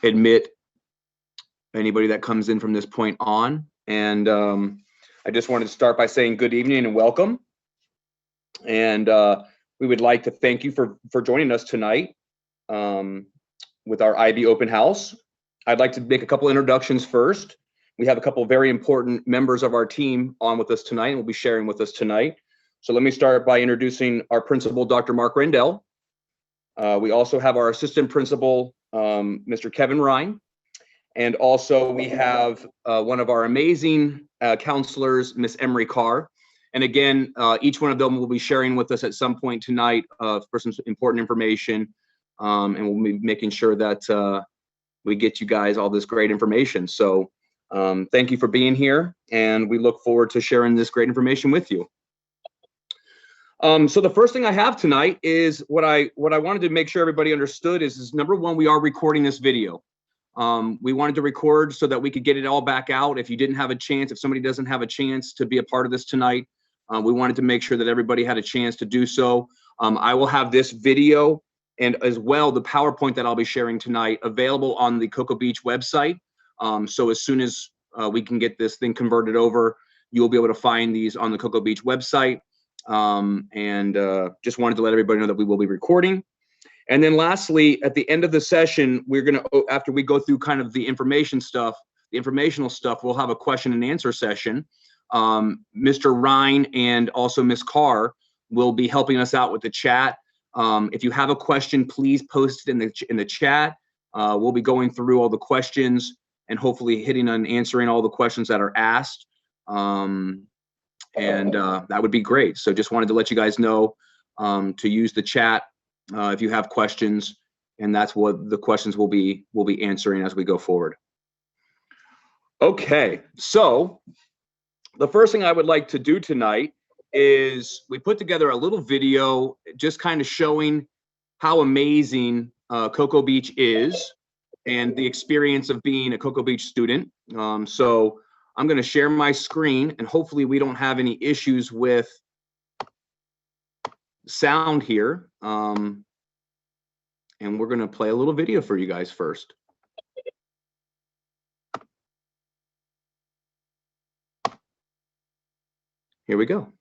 admit anybody that comes in from this point on. And I just wanted to start by saying good evening and welcome. And we would like to thank you for joining us tonight with our IB Open House. I'd like to make a couple introductions first. We have a couple of very important members of our team on with us tonight and will be sharing with us tonight. So let me start by introducing our principal, Dr. Mark Rendell. We also have our assistant principal, Mr. Kevin Ryan. And also we have one of our amazing counselors, Miss Emery Carr. And again, each one of them will be sharing with us at some point tonight for some important information. And we'll be making sure that we get you guys all this great information. So thank you for being here, and we look forward to sharing this great information with you. So the first thing I have tonight is what I wanted to make sure everybody understood is number one, we are recording this video. We wanted to record so that we could get it all back out. If you didn't have a chance, if somebody doesn't have a chance to be a part of this tonight, we wanted to make sure that everybody had a chance to do so. I will have this video and as well the PowerPoint that I'll be sharing tonight available on the Cocoa Beach website. So as soon as we can get this thing converted over, you'll be able to find these on the Cocoa Beach website. Just wanted to let everybody know that we will be recording. And then lastly, at the end of the session, we're gonna, after we go through kind of the informational stuff, we'll have a question and answer session. Mr. Ryan and also Ms. Carr will be helping us out with the chat. If you have a question, please post it in the chat. We'll be going through all the questions and hopefully hitting and answering all the questions that are asked. That would be great. So just wanted to let you guys know to use the chat if you have questions, and that's what the questions we'll be answering as we go forward. Okay, so the first thing I would like to do tonight is we put together a little video just kind of showing how amazing Cocoa Beach is and the experience of being a Cocoa Beach student. So I'm going to share my screen, and hopefully we don't have any issues with sound here. And we're going to play a little video for you guys first. Here we go.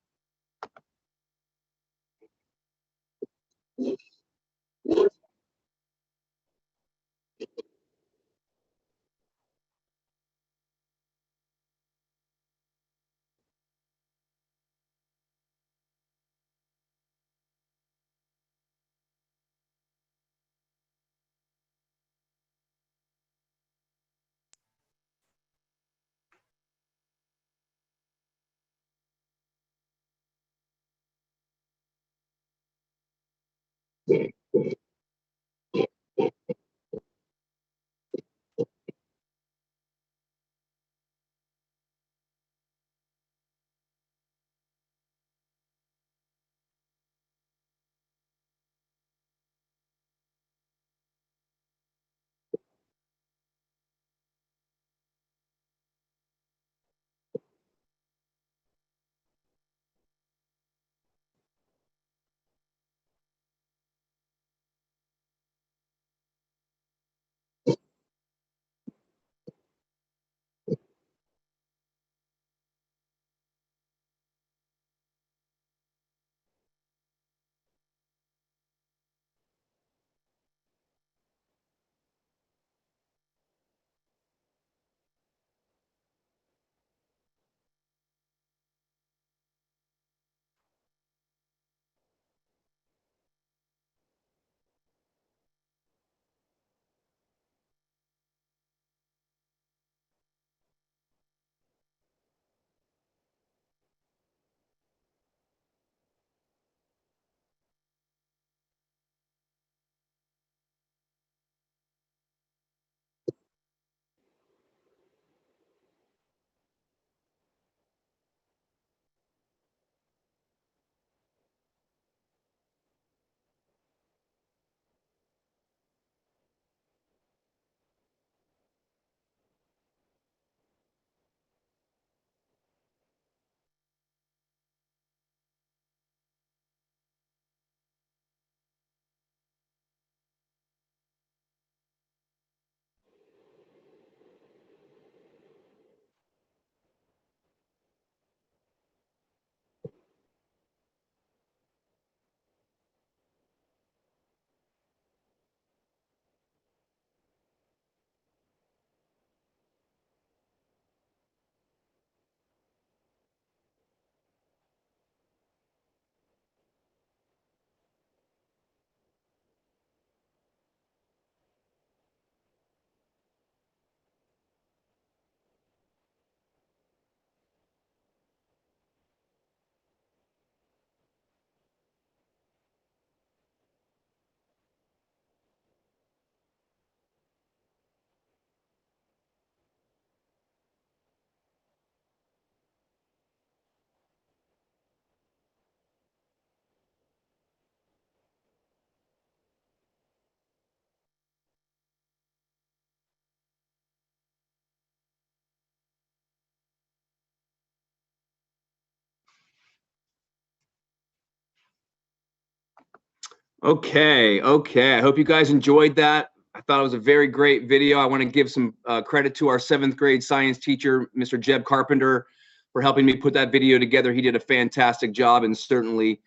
Okay. I hope you guys enjoyed that. I thought it was a very great video. I want to give some credit to our 7th grade science teacher, Mr. Jeb Carpenter, for helping me put that video together. He did a fantastic job and certainly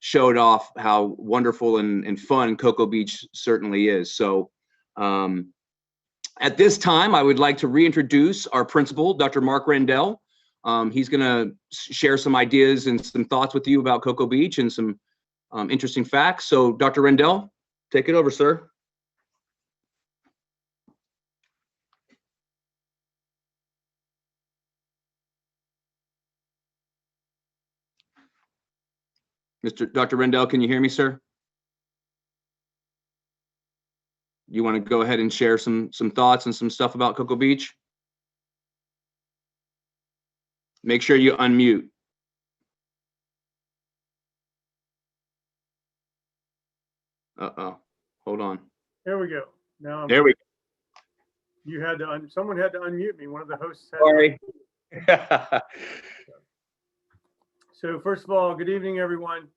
showed off how wonderful and fun Cocoa Beach certainly is. So at this time, I would like to reintroduce our principal, Dr. Mark Rendell. He's going to share some ideas and some thoughts with you about Cocoa Beach and some interesting facts. So Dr. Rendell, take it over, sir. Dr. Rendell, can you hear me, sir? You want to go ahead and share some thoughts and some stuff about Cocoa Beach? Make sure you unmute. Uh-oh, hold on. There we go. Now There we go. you had to someone had to unmute me. One of the hosts had Sorry. So first of all, good evening, everyone.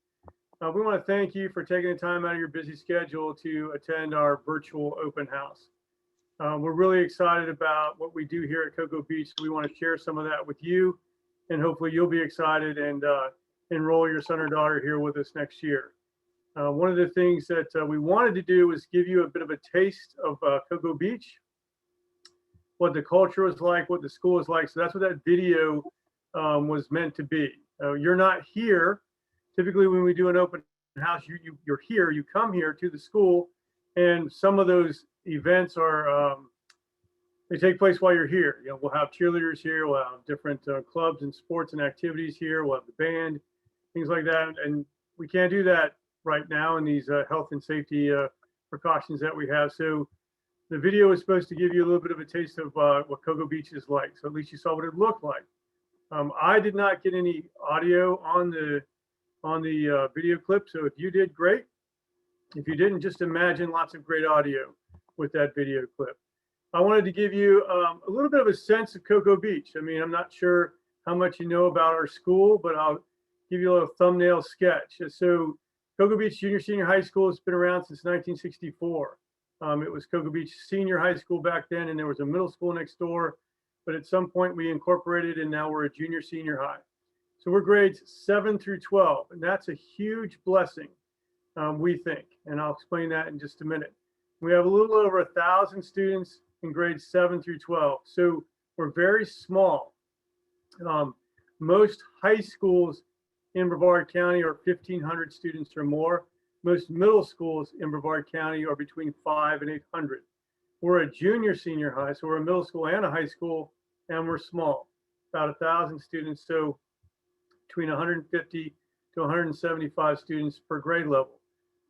We want to thank you for taking the time out of your busy schedule to attend our virtual open house. We're really excited about what we do here at Cocoa Beach. We want to share some of that with you, and hopefully you'll be excited and enroll your son or daughter here with us next year. One of the things that we wanted to do was give you a bit of a taste of Cocoa Beach, what the culture was like, what the school is like. So that's what that video was meant to be. You're not here. Typically, when we do an open house, you're here, you come here to the school, and some of those events are, they take place while you're here. You know, we'll have cheerleaders here, we'll have different clubs and sports and activities here, we'll have the band, things like that. And we can't do that right now in these health and safety precautions that we have. So the video is supposed to give you a little bit of a taste of what Cocoa Beach is like. So at least you saw what it looked like. I did not get any audio on the video clip. So if you did, great. If you didn't, just imagine lots of great audio with that video clip. I wanted to give you a little bit of a sense of Cocoa Beach. I mean, I'm not sure how much you know about our school, but I'll give you a little thumbnail sketch. So Cocoa Beach Junior Senior High School has been around since 1964. It was Cocoa Beach Senior High School back then, and there was a middle school next door. But at some point we incorporated, and now we're a junior senior high. So we're grades 7 through 12, and that's a huge blessing, we think. And I'll explain that in just a minute. We have a little over 1,000 students in grades 7 through 12. So we're very small. Most high schools in Brevard County are 1,500 students or more. Most middle schools in Brevard County are between 500 and 800. We're a junior senior high, so we're a middle school and a high school, and we're small, about 1,000 students. So between 150 to 175 students per grade level.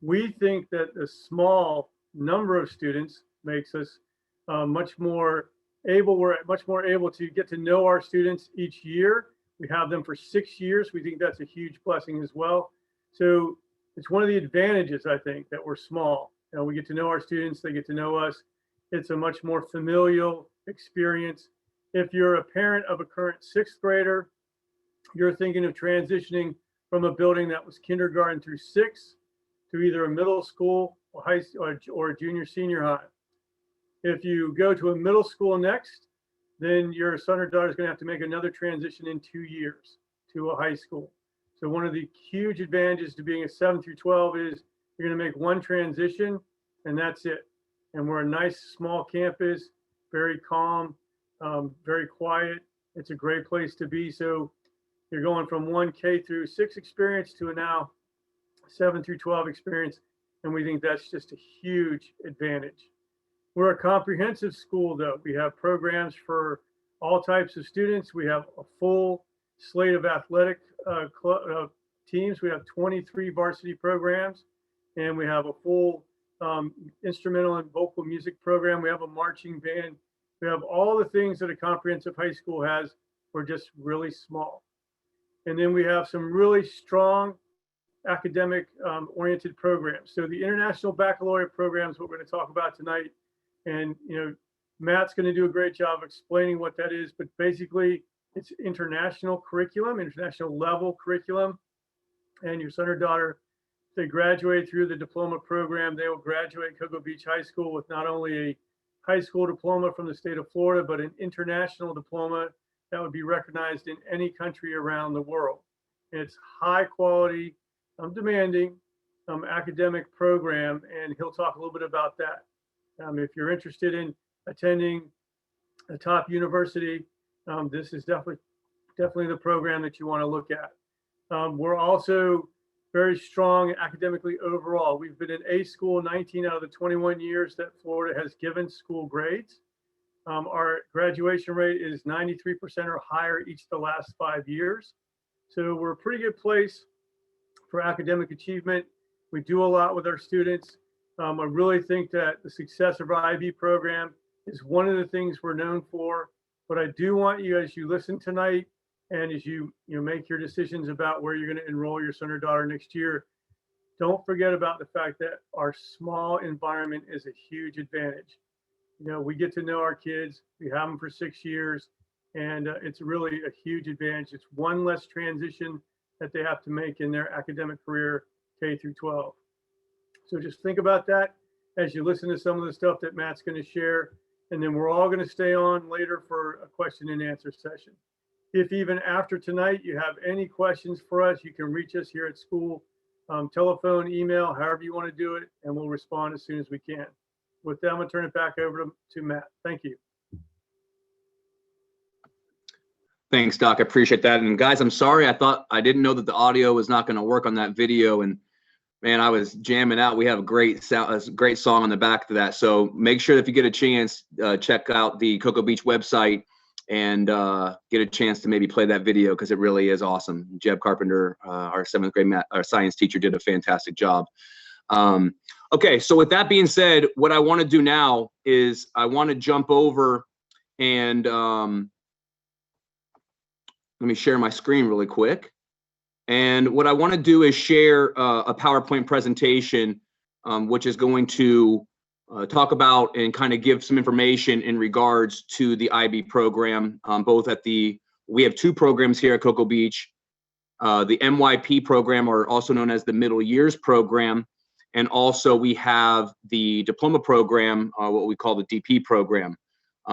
We think that a small number of students makes us much more able. We're much more able to get to know our students each year. We have them for 6 years. We think that's a huge blessing as well. So it's one of the advantages, I think, that we're small. You know, we get to know our students, they get to know us. It's a much more familial experience. If you're a parent of a current 6th grader, you're thinking of transitioning from a building that was kindergarten through 6 to either a middle school or high or a junior senior high. If you go to a middle school next, then your son or daughter is going to have to make another transition in 2 years to a high school. So one of the huge advantages to being a 7 through 12 is you're going to make one transition and that's it. And we're a nice small campus, very calm, very quiet. It's a great place to be. So you're going from one K through 6 experience to a now 7 through 12 experience. And we think that's just a huge advantage. We're a comprehensive school though. We have programs for all types of students. We have a full slate of athletic teams. We have 23 varsity programs, and we have a full instrumental and vocal music program. We have a marching band. We have all the things that a comprehensive high school has. We're just really small. And then we have some really strong academic oriented programs. So the International Baccalaureate program is what we're going to talk about tonight. And, you know, Matt's going to do a great job explaining what that is, but basically it's international curriculum, international level curriculum. And your son or daughter they graduate through the diploma program, they will graduate Cocoa Beach High School with not only a high school diploma from the state of Florida, but an international diploma that would be recognized in any country around the world. It's high quality, demanding academic program, and he'll talk a little bit about that. If you're interested in attending a top university, this is definitely the program that you want to look at. We're also very strong academically overall. We've been an A school 19 out of the 21 years that Florida has given school grades. Our graduation rate is 93% or higher each of the last 5 years. So we're a pretty good place for academic achievement. We do a lot with our students. I really think that the success of our IB program is one of the things we're known for. But I do want you, as you listen tonight, and as you make your decisions about where you're going to enroll your son or daughter next year, don't forget about the fact that our small environment is a huge advantage. We get to know our kids. We have them for 6 years, and it's really a huge advantage. It's one less transition that they have to make in their academic career, K through 12. So just think about that as you listen to some of the stuff that Matt's going to share, and then we're all going to stay on later for a question and answer session. If even after tonight you have any questions for us, you can reach us here at school, telephone, email, however you want to do it, and we'll respond as soon as we can. With that, I'm going to turn it back over to Matt. Thank you. Thanks, Doc. I appreciate that. And guys, I'm sorry. I didn't know that the audio was not going to work on that video. And man, I was jamming out. We have a great song on the back of that. So make sure that if you get a chance, check out the Cocoa Beach website and get a chance to maybe play that video, because it really is awesome. Jeb Carpenter, our 7th grade science teacher, did a fantastic job. Okay, so with that being said, what I want to do now is I want to jump over and let me share my screen really quick. And what I want to do is share a PowerPoint presentation, which is going to talk about and kind of give some information in regards to the IB program, both at we have 2 programs here at Cocoa Beach, the MYP program, or also known as the Middle Years program, and also we have the diploma program, what we call the DP program.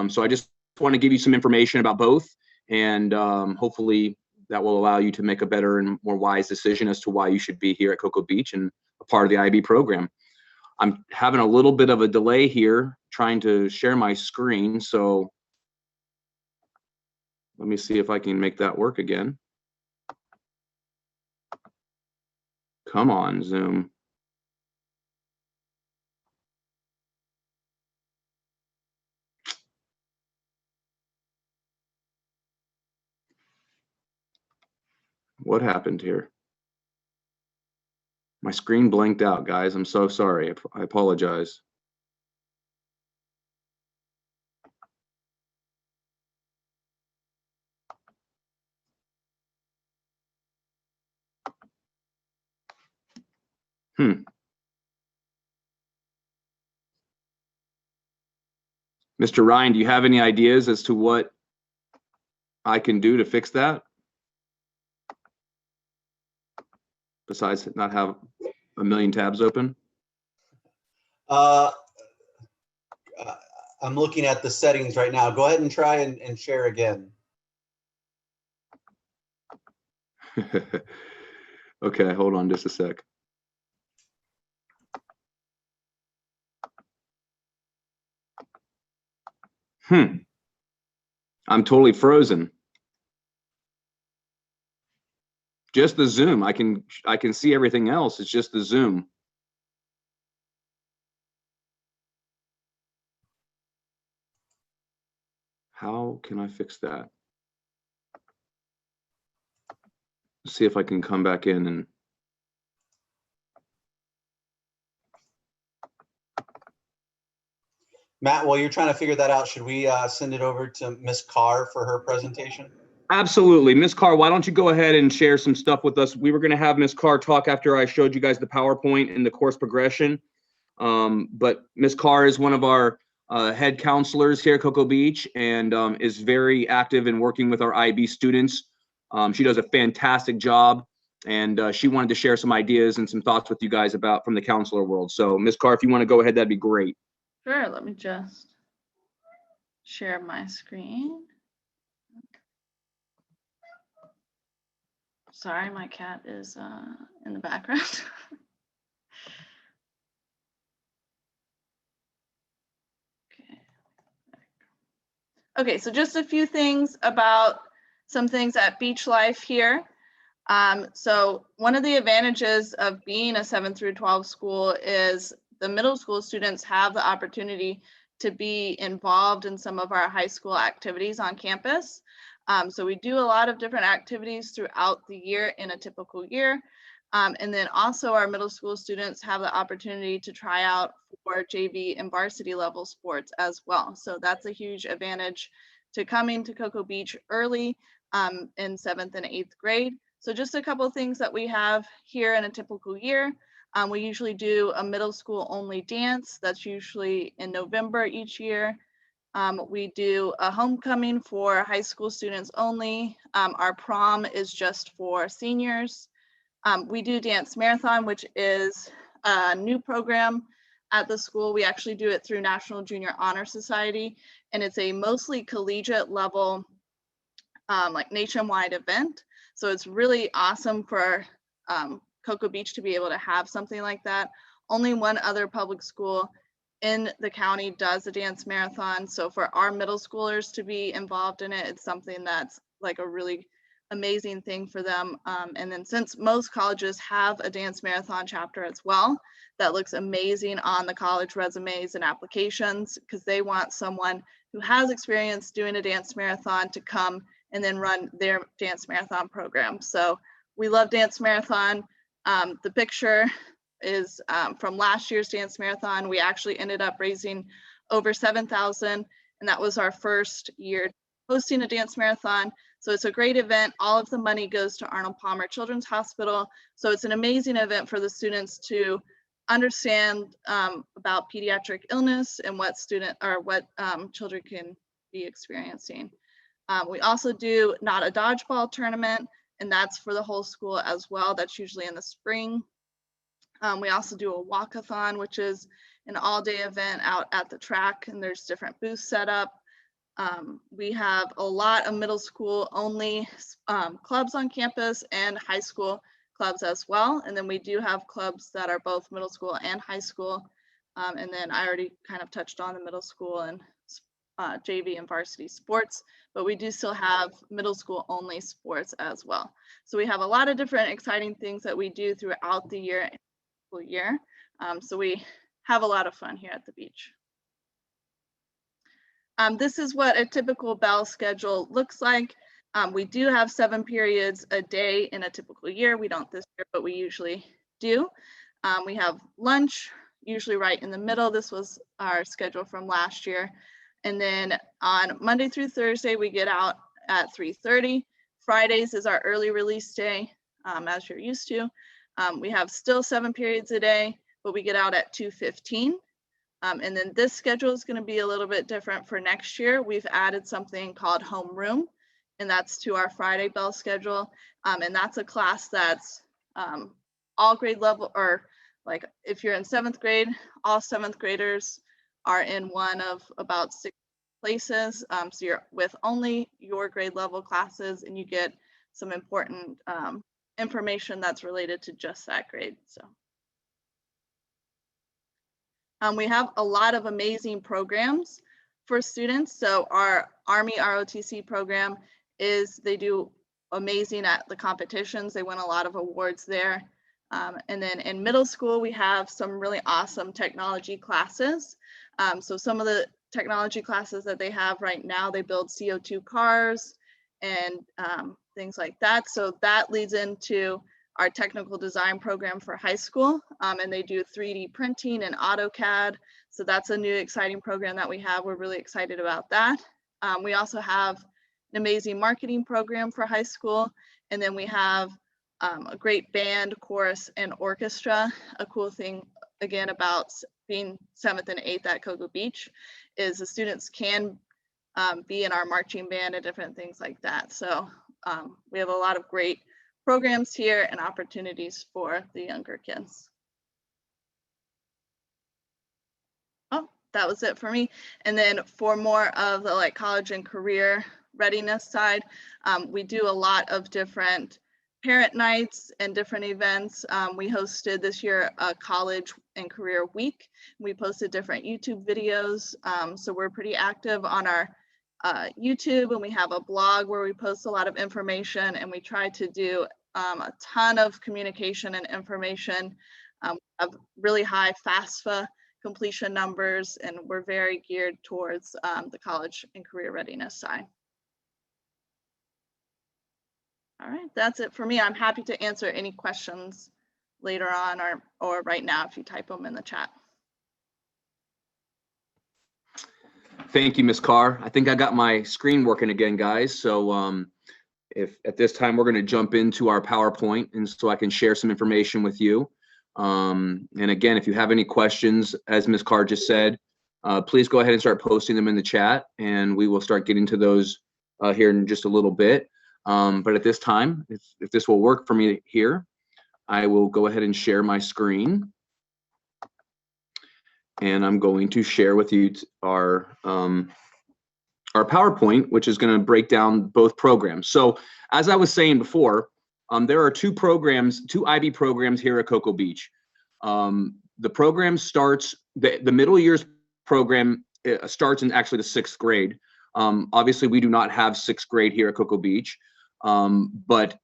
So I just want to give you some information about both, and hopefully that will allow you to make a better and more wise decision as to why you should be here at Cocoa Beach and a part of the IB program. I'm having a little bit of a delay here trying to share my screen, so let me see if I can make that work again. Come on, Zoom. What happened here? My screen blanked out, guys. I'm so sorry. I apologize. Mr. Ryan, do you have any ideas as to what I can do to fix that? Besides not have a million tabs open? I'm looking at the settings right now. Go ahead and try and share again. Okay, hold on just a sec. I'm totally frozen. Just the Zoom. I can see everything else. It's just the Zoom. How can I fix that? Let's see if I can come back in and Matt, while you're trying to figure that out, should we send it over to Ms. Carr for her presentation? Absolutely. Ms. Carr, why don't you go ahead and share some stuff with us? We were going to have Ms. Carr talk after I showed you guys the PowerPoint and the course progression. But Ms. Carr is one of our head counselors here at Cocoa Beach and is very active in working with our IB students. She does a fantastic job. and she wanted to share some ideas and some thoughts with you guys about from the counselor world. So Ms. Carr, if you want to go ahead, that'd be great. Sure, let me just share my screen. Sorry, my cat is in the background. Okay. Okay, so just a few things about some things at Beach Life here. So one of the advantages of being a 7 through 12 school is the middle school students have the opportunity to be involved in some of our high school activities on campus. So we do a lot of different activities throughout the year in a typical year. And then also our middle school students have the opportunity to try out for JV and varsity level sports as well. So that's a huge advantage to coming to Cocoa Beach early in 7th and 8th grade. So just a couple of things that we have here in a typical year. We usually do a middle school only dance. That's usually in November each year. We do a homecoming for high school students only. Our prom is just for seniors. We do dance marathon, which is a new program at the school. We actually do it through National Junior Honor Society, and it's a mostly collegiate level, like nationwide event. So it's really awesome for Cocoa Beach to be able to have something like that. Only one other public school in the county does a dance marathon. So for our middle schoolers to be involved in it, it's something that's like a really amazing thing for them. And then since most colleges have a dance marathon chapter as well, that looks amazing on the college resumes and applications, because they want someone who has experience doing a dance marathon to come and then run their dance marathon program. So we love dance marathon. The picture is from last year's dance marathon. We actually ended up raising over $7,000, and that was our first year hosting a dance marathon. So it's a great event. All of the money goes to Arnold Palmer Children's Hospital. So it's an amazing event for the students to understand about pediatric illness and what children can be experiencing. We also do Not a Dodgeball tournament, and that's for the whole school as well. That's usually in the spring. We also do a walkathon, which is an all-day event out at the track, and there's different booths set up. We have a lot of middle school only clubs on campus and high school clubs as well. And then we do have clubs that are both middle school and high school. And then I already kind of touched on the middle school and JV and varsity sports, but we do still have middle school only sports as well. So we have a lot of different exciting things that we do throughout the year. So we have a lot of fun here at the beach. This is what a typical bell schedule looks like. We do have 7 periods a day in a typical year. We don't this year, but we usually do. We have lunch, usually right in the middle. This was our schedule from last year. And then on Monday through Thursday, we get out at 3:30. Fridays is our early release day, as you're used to. We have still 7 periods a day, but we get out at 2:15. And then this schedule is going to be a little bit different for next year. We've added something called homeroom, and that's to our Friday bell schedule. And that's a class that's all grade level, or like if you're in 7th grade, all 7th graders are in one of about 6 places. So you're with only your grade level classes, and you get some important information that's related to just that grade. So. We have a lot of amazing programs for students. So our Army ROTC program they do amazing at the competitions. They win a lot of awards there. And then in middle school, we have some really awesome technology classes. So some of the technology classes that they have right now, they build CO2 cars and things like that. So that leads into our technical design program for high school, and they do 3D printing and AutoCAD. So that's a new exciting program that we have. We're really excited about that. We also have an amazing marketing program for high school. And then we have a great band, chorus, and orchestra. A cool thing, again, about being 7th and 8th at Cocoa Beach is the students can be in our marching band and different things like that. So we have a lot of great programs here and opportunities for the younger kids. Oh, that was it for me. And then for more of the like college and career readiness side, we do a lot of different parent nights and different events. We hosted this year a college and career week. We posted different YouTube videos. So we're pretty active on our YouTube, and we have a blog where we post a lot of information, and we try to do a ton of communication and information. We have really high FAFSA completion numbers, and we're very geared towards the college and career readiness side. All right, that's it for me. I'm happy to answer any questions later on or right now if you type them in the chat. Thank you, Ms. Carr. I think I got my screen working again, guys. So if at this time we're going to jump into our PowerPoint, and so I can share some information with you. And again, if you have any questions, as Ms. Carr just said, please go ahead and start posting them in the chat, and we will start getting to those here in just a little bit. But at this time, if this will work for me here, I will go ahead and share my screen. And I'm going to share with you our PowerPoint, which is going to break down both programs. So as I was saying before, there are two IB programs here at Cocoa Beach. The program starts, the middle years program starts in actually the 6th grade. Obviously, we do not have 6th grade here at Cocoa Beach, but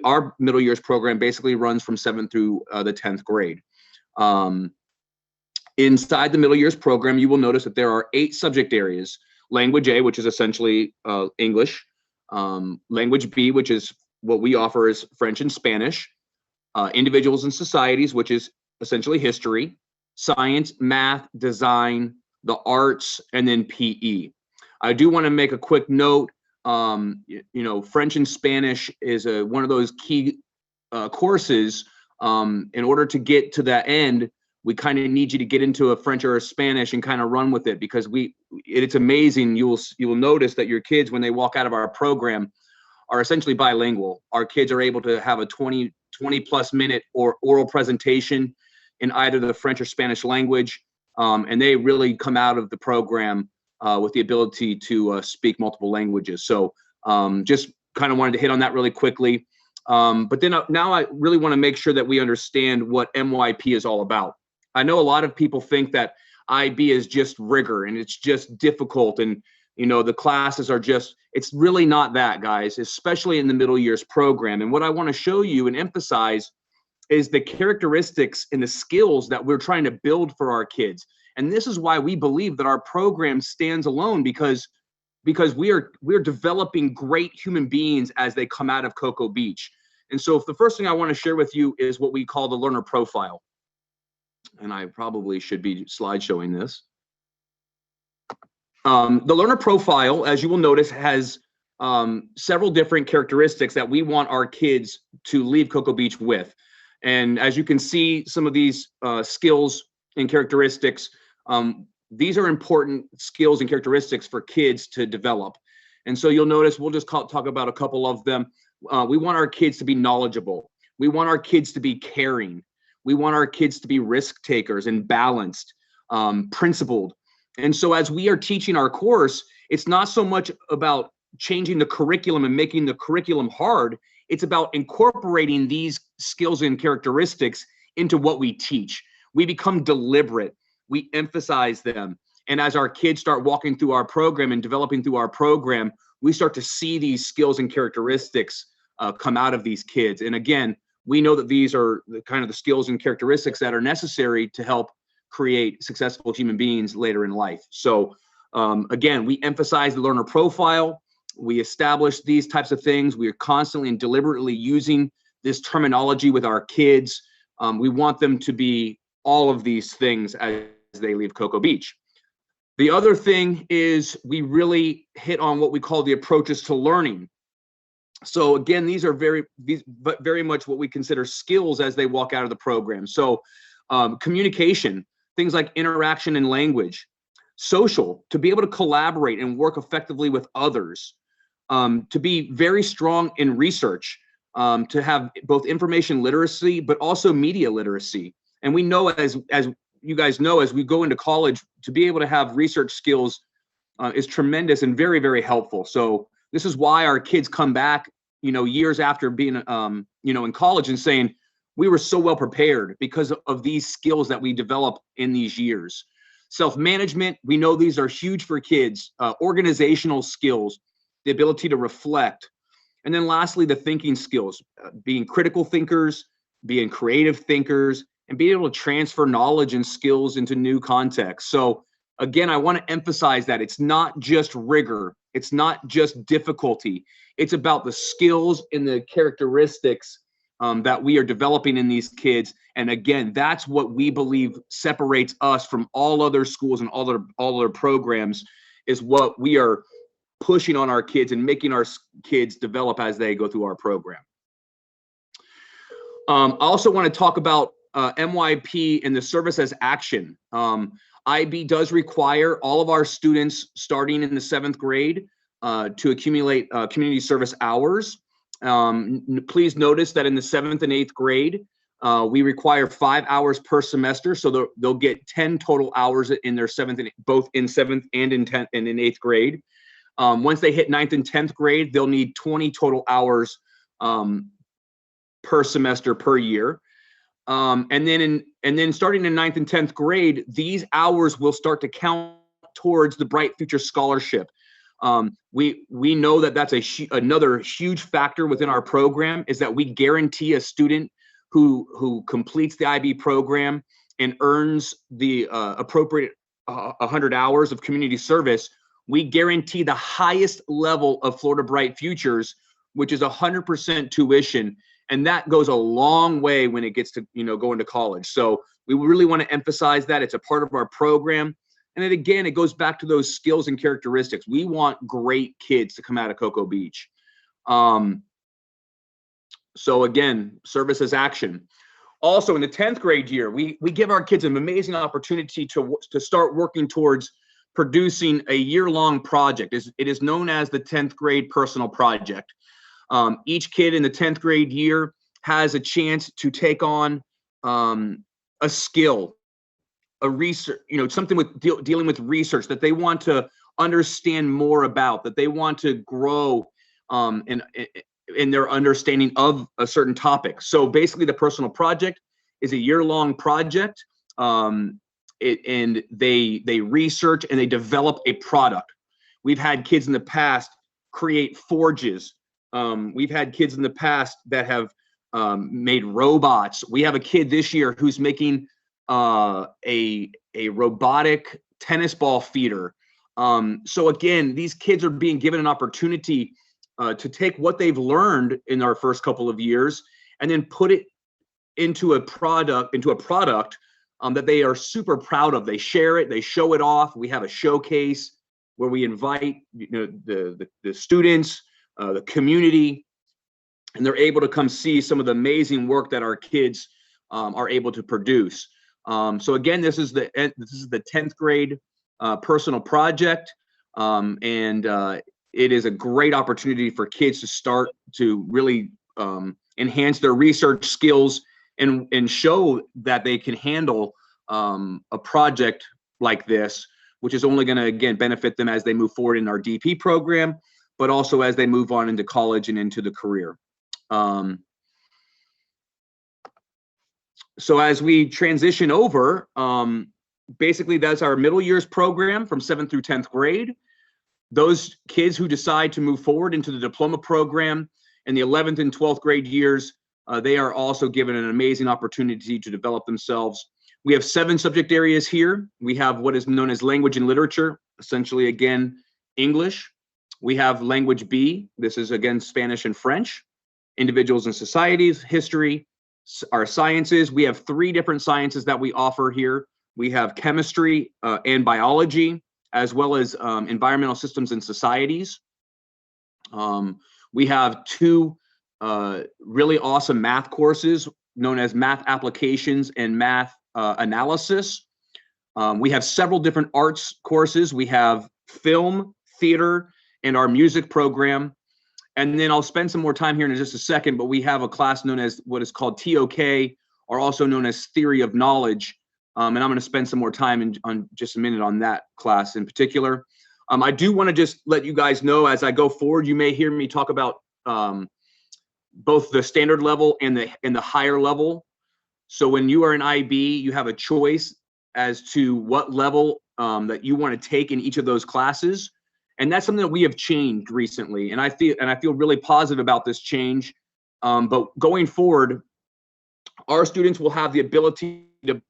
our middle years program basically runs from 7th through the 10th grade. Inside the middle years program, you will notice that there are 8 subject areas. Language A, which is essentially English. Language B, which is what we offer is French and Spanish. Individuals and societies, which is essentially history. Science, math, design, the arts, and then PE. I do want to make a quick note. French and Spanish is one of those key courses. In order to get to that end, we kind of need you to get into a French or a Spanish and kind of run with it, because it's amazing. You will notice that your kids, when they walk out of our program, are essentially bilingual. Our kids are able to have a 20 plus minute or oral presentation in either the French or Spanish language, and they really come out of the program with the ability to speak multiple languages. So just kind of wanted to hit on that really quickly. But then now I really want to make sure that we understand what MYP is all about. I know a lot of people think that IB is just rigor and it's just difficult, and the classes are just, it's really not that, guys, especially in the middle years program. And what I want to show you and emphasize is the characteristics and the skills that we're trying to build for our kids. And this is why we believe that our program stands alone, because we're developing great human beings as they come out of Cocoa Beach. And so if the first thing I want to share with you is what we call the learner profile. And I probably should be slide showing this. The learner profile, as you will notice, has several different characteristics that we want our kids to leave Cocoa Beach with. And as you can see, some of these skills and characteristics, these are important skills and characteristics for kids to develop. And so you'll notice we'll just talk about a couple of them. We want our kids to be knowledgeable. We want our kids to be caring. We want our kids to be risk takers and balanced, principled. And so as we are teaching our course, it's not so much about changing the curriculum and making the curriculum hard. It's about incorporating these skills and characteristics into what we teach. We become deliberate. We emphasize them. And as our kids start walking through our program and developing through our program, we start to see these skills and characteristics come out of these kids. And again, we know that these are the kind of the skills and characteristics that are necessary to help create successful human beings later in life. So again, we emphasize the learner profile. We establish these types of things. We are constantly and deliberately using this terminology with our kids. We want them to be all of these things as they leave Cocoa Beach. The other thing is we really hit on what we call the approaches to learning. So again, these are very much what we consider skills as they walk out of the program. So communication, things like interaction and language, social, to be able to collaborate and work effectively with others, to be very strong in research, to have both information literacy, but also media literacy. And we know, as you guys know, as we go into college, to be able to have research skills is tremendous and very, very helpful. So this is why our kids come back, years after being, in college and saying, we were so well prepared because of these skills that we develop in these years. Self-management, we know these are huge for kids. Organizational skills, the ability to reflect. And then lastly, the thinking skills, being critical thinkers, being creative thinkers, and being able to transfer knowledge and skills into new contexts. So again, I want to emphasize that it's not just rigor. It's not just difficulty. It's about the skills and the characteristics that we are developing in these kids. And again, that's what we believe separates us from all other schools and all other programs, is what we are pushing on our kids and making our kids develop as they go through our program. I also want to talk about MYP and the service as action. IB does require all of our students starting in the 7th grade to accumulate community service hours. Please notice that in the 7th and 8th grade, we require 5 hours per semester, so they'll get 10 total hours in their 7th and both in 7th and in 10th and in 8th grade. Once they hit 9th and 10th grade, they'll need 20 total hours per semester per year. And then starting in 9th and 10th grade, these hours will start to count towards the Bright Future Scholarship. We know that that's another huge factor within our program, is that we guarantee a student who completes the IB program and earns the appropriate 100 hours of community service. We guarantee the highest level of Florida Bright Futures, which is 100% tuition. And that goes a long way when it gets to, going to college. So we really want to emphasize that it's a part of our program. And then again, it goes back to those skills and characteristics. We want great kids to come out of Cocoa Beach. So again, service as action. Also in the 10th grade year, we give our kids an amazing opportunity to start working towards producing a year-long project. It is known as the 10th grade personal project. Each kid in the 10th grade year has a chance to take on a skill, a research, something with dealing with research that they want to understand more about, that they want to grow in their understanding of a certain topic. So basically the personal project is a year-long project, and they research and they develop a product. We've had kids in the past create forges. We've had kids in the past that have made robots. We have a kid this year who's making a robotic tennis ball feeder. So again, these kids are being given an opportunity to take what they've learned in our first couple of years and then put it into a product that they are super proud of. They share it, they show it off. We have a showcase where we invite the students, the community, and they're able to come see some of the amazing work that our kids are able to produce. So again, this is the 10th grade personal project, and it is a great opportunity for kids to start to really enhance their research skills and show that they can handle a project like this, which is only going to, again, benefit them as they move forward in our DP program, but also as they move on into college and into the career. So as we transition over, basically that's our middle years program from 7th through 10th grade. Those kids who decide to move forward into the diploma program in the 11th and 12th grade years, they are also given an amazing opportunity to develop themselves. We have 7 subject areas here. We have what is known as language and literature, essentially, again, English. We have language B. This is, again, Spanish and French. Individuals and societies, history, our sciences. We have 3 different sciences that we offer here. We have chemistry and biology, as well as environmental systems and societies. We have 2 really awesome math courses known as math applications and math analysis. We have several different arts courses. We have film, theater, and our music program. And then I'll spend some more time here in just a second, but we have a class known as what is called TOK, or also known as Theory of Knowledge. And I'm going to spend some more time on just a minute on that class in particular. I do want to just let you guys know as I go forward, you may hear me talk about both the standard level and the higher level. So when you are an IB, you have a choice as to what level that you want to take in each of those classes. And that's something that we have changed recently. And I feel really positive about this change. But going forward, our students will have the ability to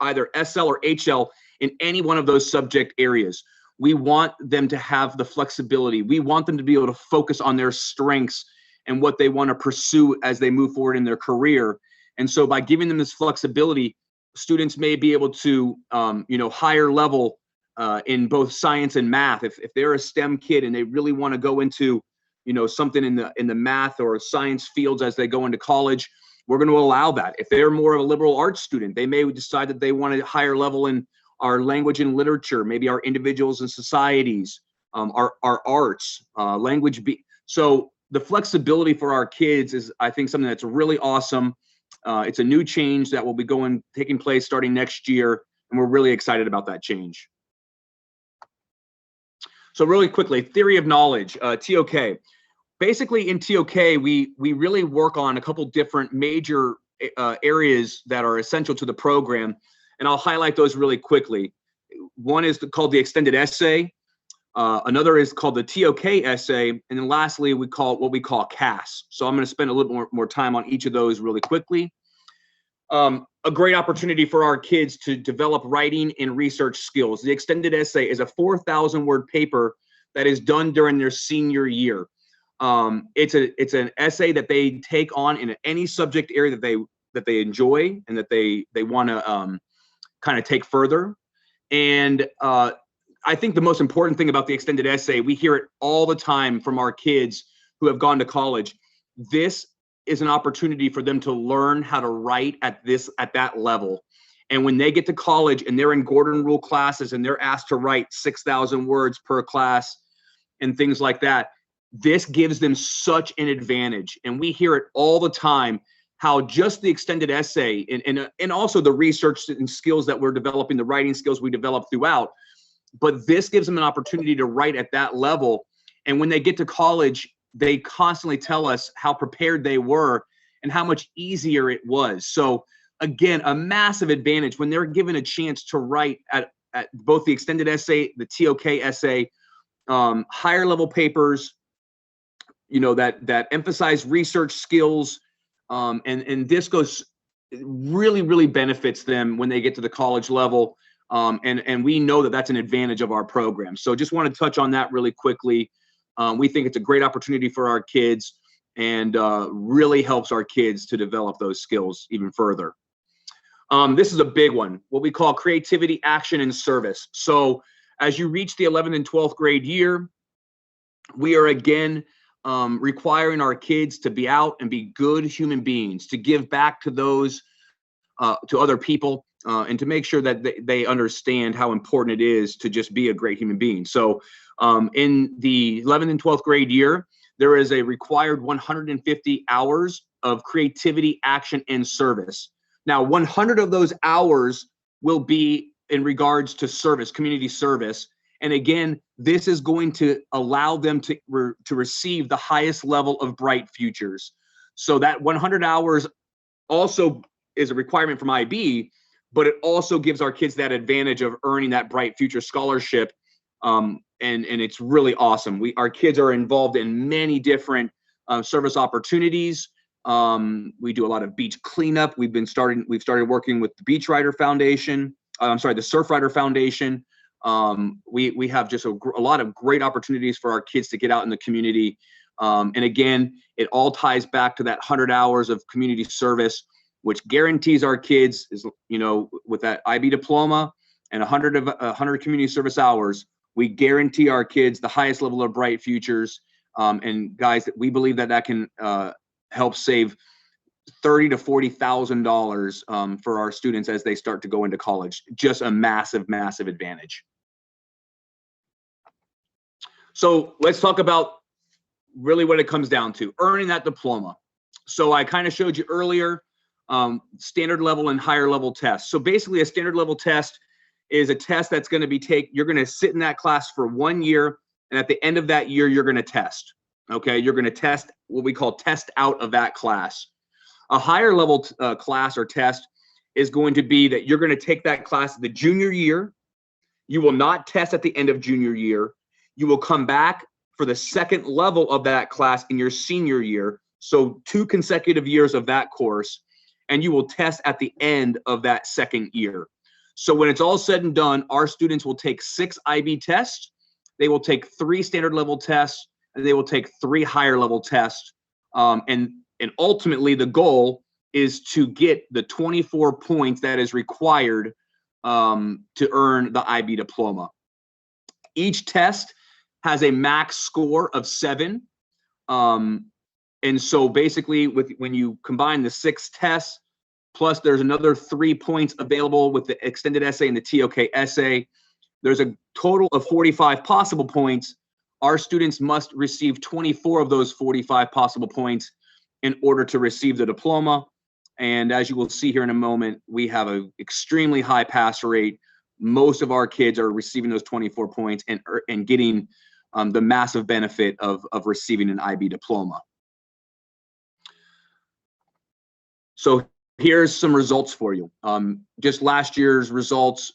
either SL or HL in any one of those subject areas. We want them to have the flexibility. We want them to be able to focus on their strengths and what they want to pursue as they move forward in their career. And so by giving them this flexibility, students may be able to, higher level in both science and math. If they're a STEM kid and they really want to go into, something in the math or science fields as they go into college, we're going to allow that. If they're more of a liberal arts student, they may decide that they want a higher level in our language and literature, maybe our individuals and societies, our arts, language. So the flexibility for our kids is, I think, something that's really awesome. It's a new change that will be taking place starting next year, and we're really excited about that change. So really quickly, theory of knowledge, TOK. Basically in TOK, we really work on a couple different major areas that are essential to the program, and I'll highlight those really quickly. One is called the extended essay. Another is called the TOK essay, and then lastly, we call what we call CAS. So I'm going to spend a little more time on each of those really quickly. A great opportunity for our kids to develop writing and research skills. The extended essay is a 4,000-word paper that is done during their senior year. It's an essay that they take on in any subject area that they enjoy and that they want to kind of take further. And I think the most important thing about the extended essay, we hear it all the time from our kids who have gone to college. This is an opportunity for them to learn how to write at that level. And when they get to college and they're in Gordon Rule classes and they're asked to write 6,000 words per class and things like that, this gives them such an advantage. And we hear it all the time, how just the extended essay and also the research and skills that we're developing, the writing skills we develop throughout, but this gives them an opportunity to write at that level. And when they get to college, they constantly tell us how prepared they were and how much easier it was. So again, a massive advantage when they're given a chance to write at both the extended essay, the TOK essay, higher level papers, that emphasize research skills. And this really, really benefits them when they get to the college level. And we know that that's an advantage of our program. So just want to touch on that really quickly. We think it's a great opportunity for our kids and really helps our kids to develop those skills even further. This is a big one, what we call creativity, action, and service. So as you reach the 11th and 12th grade year, we are again requiring our kids to be out and be good human beings, to give back to those, to other people, and to make sure that they understand how important it is to just be a great human being. So in the 11th and 12th grade year, there is a required 150 hours of creativity, action, and service. Now, 100 of those hours will be in regards to service, community service. And again, this is going to allow them to receive the highest level of Bright Futures. So that 100 hours also is a requirement from IB, but it also gives our kids that advantage of earning that Bright Future scholarship. And it's really awesome. Our kids are involved in many different service opportunities. We do a lot of beach cleanup. We've started working with the Beach Rider Foundation. The Surf Rider Foundation. We have just a lot of great opportunities for our kids to get out in the community. And again, it all ties back to that 100 hours of community service, which guarantees our kids is, with that IB diploma and 100 community service hours, we guarantee our kids the highest level of Bright Futures. And guys, we believe that can help save $30,000 to $40,000 for our students as they start to go into college. Just a massive, massive advantage. So let's talk about really what it comes down to, earning that diploma. So I kind of showed you earlier, standard level and higher level tests. So basically a standard level test is a test that's going to be you're going to sit in that class for 1 year. And at the end of that year, you're going to test. Okay. You're going to test what we call test out of that class. A higher level class or test is going to be that you're going to take that class the junior year. You will not test at the end of junior year. You will come back for the second level of that class in your senior year. So 2 consecutive years of that course, and you will test at the end of that second year. So when it's all said and done, our students will take 6 IB tests. They will take 3 standard level tests, and they will take 3 higher level tests. And ultimately the goal is to get the 24 points that is required to earn the IB diploma. Each test has a max score of 7. And so basically when you combine the 6 tests, plus there's another 3 points available with the extended essay and the TOK essay, there's a total of 45 possible points. Our students must receive 24 of those 45 possible points in order to receive the diploma. And as you will see here in a moment, we have an extremely high pass rate. Most of our kids are receiving those 24 points and getting the massive benefit of receiving an IB diploma. So here's some results for you. Just last year's results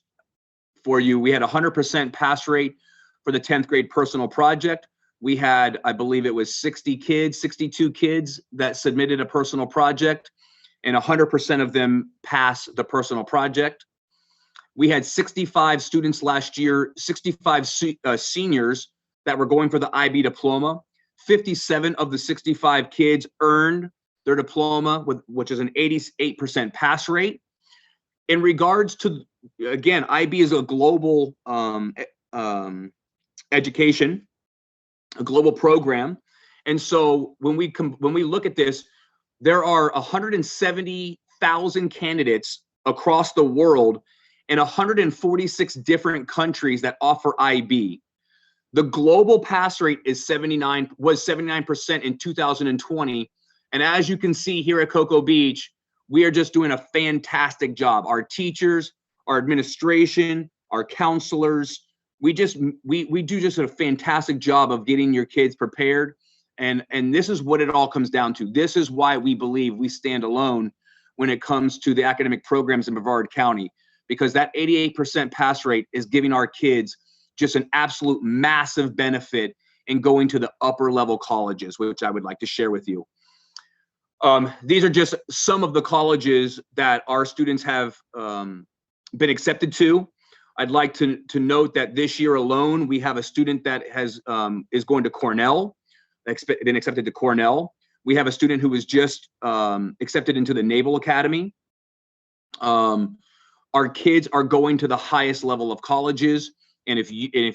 for you, we had 100% pass rate for the 10th grade personal project. We had, I believe it was 62 kids that submitted a personal project, and 100% of them passed the personal project. We had 65 students last year, 65 seniors that were going for the IB diploma. 57 of the 65 kids earned their diploma, which is an 88% pass rate. In regards to, again, IB is a global education, a global program. And so when we look at this, there are 170,000 candidates across the world in 146 different countries that offer IB. The global pass rate was 79% in 2020. And as you can see here at Cocoa Beach, we are just doing a fantastic job. Our teachers, our administration, our counselors, we do just a fantastic job of getting your kids prepared. And this is what it all comes down to. This is why we believe we stand alone when it comes to the academic programs in Brevard County, because that 88% pass rate is giving our kids just an absolute massive benefit in going to the upper level colleges, which I would like to share with you. These are just some of the colleges that our students have been accepted to. I'd like to note that this year alone, we have a student that is going to Cornell, been accepted to Cornell. We have a student who was just accepted into the Naval Academy. Our kids are going to the highest level of colleges. And if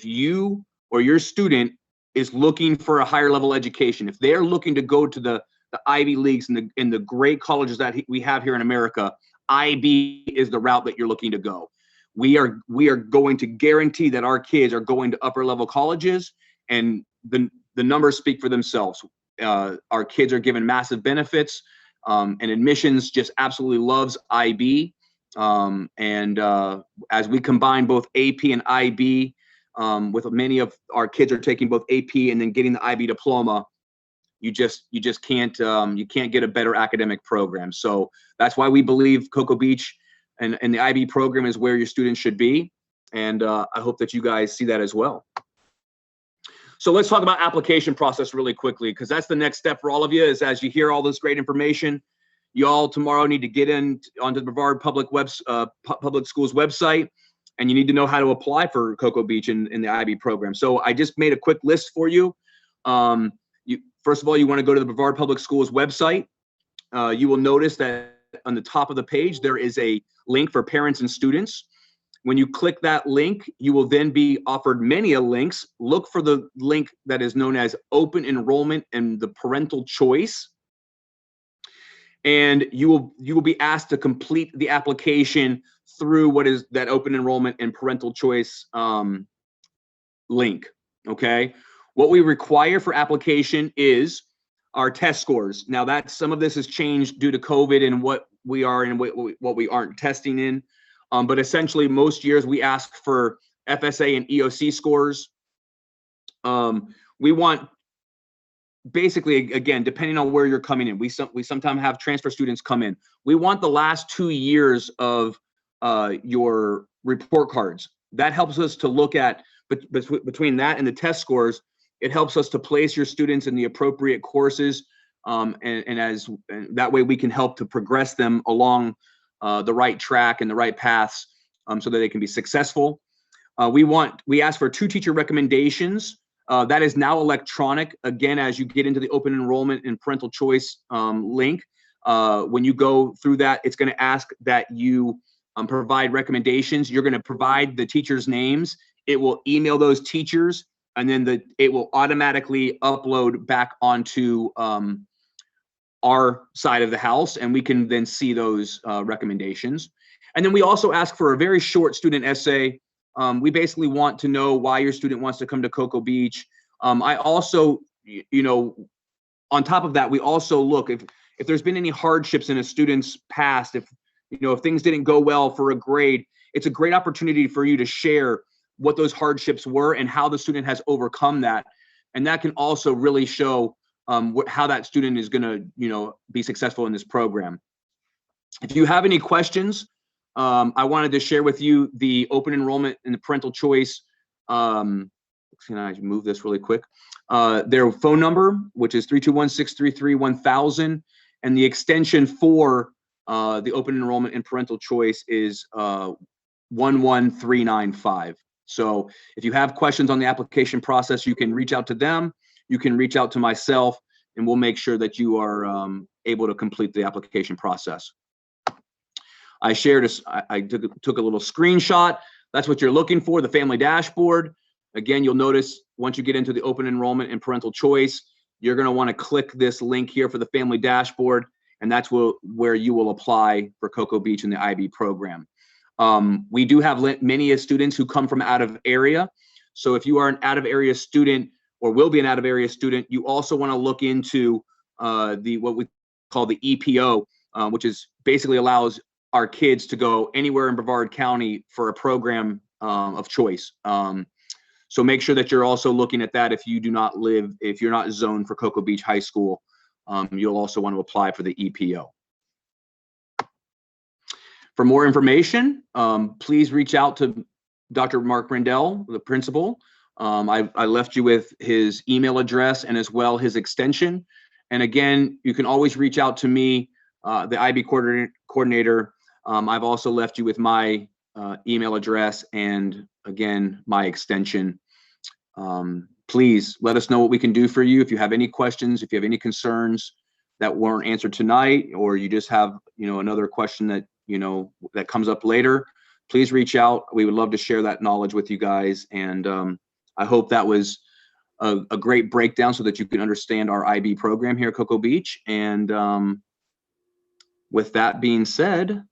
you or your student is looking for a higher level education, if they're looking to go to the Ivy Leagues and the great colleges that we have here in America, IB is the route that you're looking to go. We are going to guarantee that our kids are going to upper level colleges, and the numbers speak for themselves. Our kids are given massive benefits, and admissions just absolutely loves IB. As we combine both AP and IB, with many of our kids are taking both AP and then getting the IB diploma, you just can't you can't get a better academic program. So that's why we believe Cocoa Beach and the IB program is where your students should be. And I hope that you guys see that as well. So let's talk about application process really quickly, because that's the next step for all of you. Is as you hear all this great information, you all tomorrow need to get onto the Brevard Public Schools website, and you need to know how to apply for Cocoa Beach in the IB program. So I just made a quick list for you. First of all, you want to go to the Brevard Public Schools website. You will notice that on the top of the page, there is a link for parents and students. When you click that link, you will then be offered many links. Look for the link that is known as Open Enrollment and the Parental Choice. And you will be asked to complete the application through what is that Open Enrollment and Parental Choice link. Okay. What we require for application is our test scores. Now that some of this has changed due to COVID and what we are and what we aren't testing in. But essentially most years we ask for FSA and EOC scores. We want, basically, again, depending on where you're coming in, we sometimes have transfer students come in. We want the last 2 years of your report cards. That helps us to look at, between that and the test scores, it helps us to place your students in the appropriate courses, and that way we can help to progress them along the right track and the right paths, so that they can be successful. We ask for 2 teacher recommendations. That is now electronic. Again, as you get into the open enrollment and parental choice link, when you go through that, it's going to ask that you provide recommendations. You're going to provide the teachers' names. It will email those teachers, and then it will automatically upload back onto our side of the house, and we can then see those recommendations. And then we also ask for a very short student essay. We basically want to know why your student wants to come to Cocoa Beach. I also, on top of that, we also look if there's been any hardships in a student's past, if things didn't go well for a grade, it's a great opportunity for you to share what those hardships were and how the student has overcome that. And that can also really show how that student is going to, be successful in this program. If you have any questions, I wanted to share with you the open enrollment and the parental choice. Can I move this really quick? Their phone number, which is 321-633-1000, and the extension for the open enrollment and parental choice is 11395. So if you have questions on the application process, you can reach out to them. You can reach out to myself, and we'll make sure that you are able to complete the application process. I took a little screenshot. That's what you're looking for, the family dashboard. Again, you'll notice once you get into the open enrollment and parental choice, you're going to want to click this link here for the family dashboard, and that's where you will apply for Cocoa Beach in the IB program. We do have many students who come from out of area. So if you are an out of area student or will be an out of area student, you also want to look into what we call the EPO, which is basically allows our kids to go anywhere in Brevard County for a program of choice. So make sure that you're also looking at that if you're not zoned for Cocoa Beach High School, you'll also want to apply for the EPO. For more information, please reach out to Dr. Mark Rendell, the principal. I left you with his email address and as well his extension. And again, you can always reach out to me, the IB coordinator. I've also left you with my email address and again, my extension. Please let us know what we can do for you. If you have any questions, if you have any concerns that weren't answered tonight, or you just have, another question that, that comes up later, please reach out. We would love to share that knowledge with you guys. And I hope that was a great breakdown so that you can understand our IB program here at Cocoa Beach. And with that being said,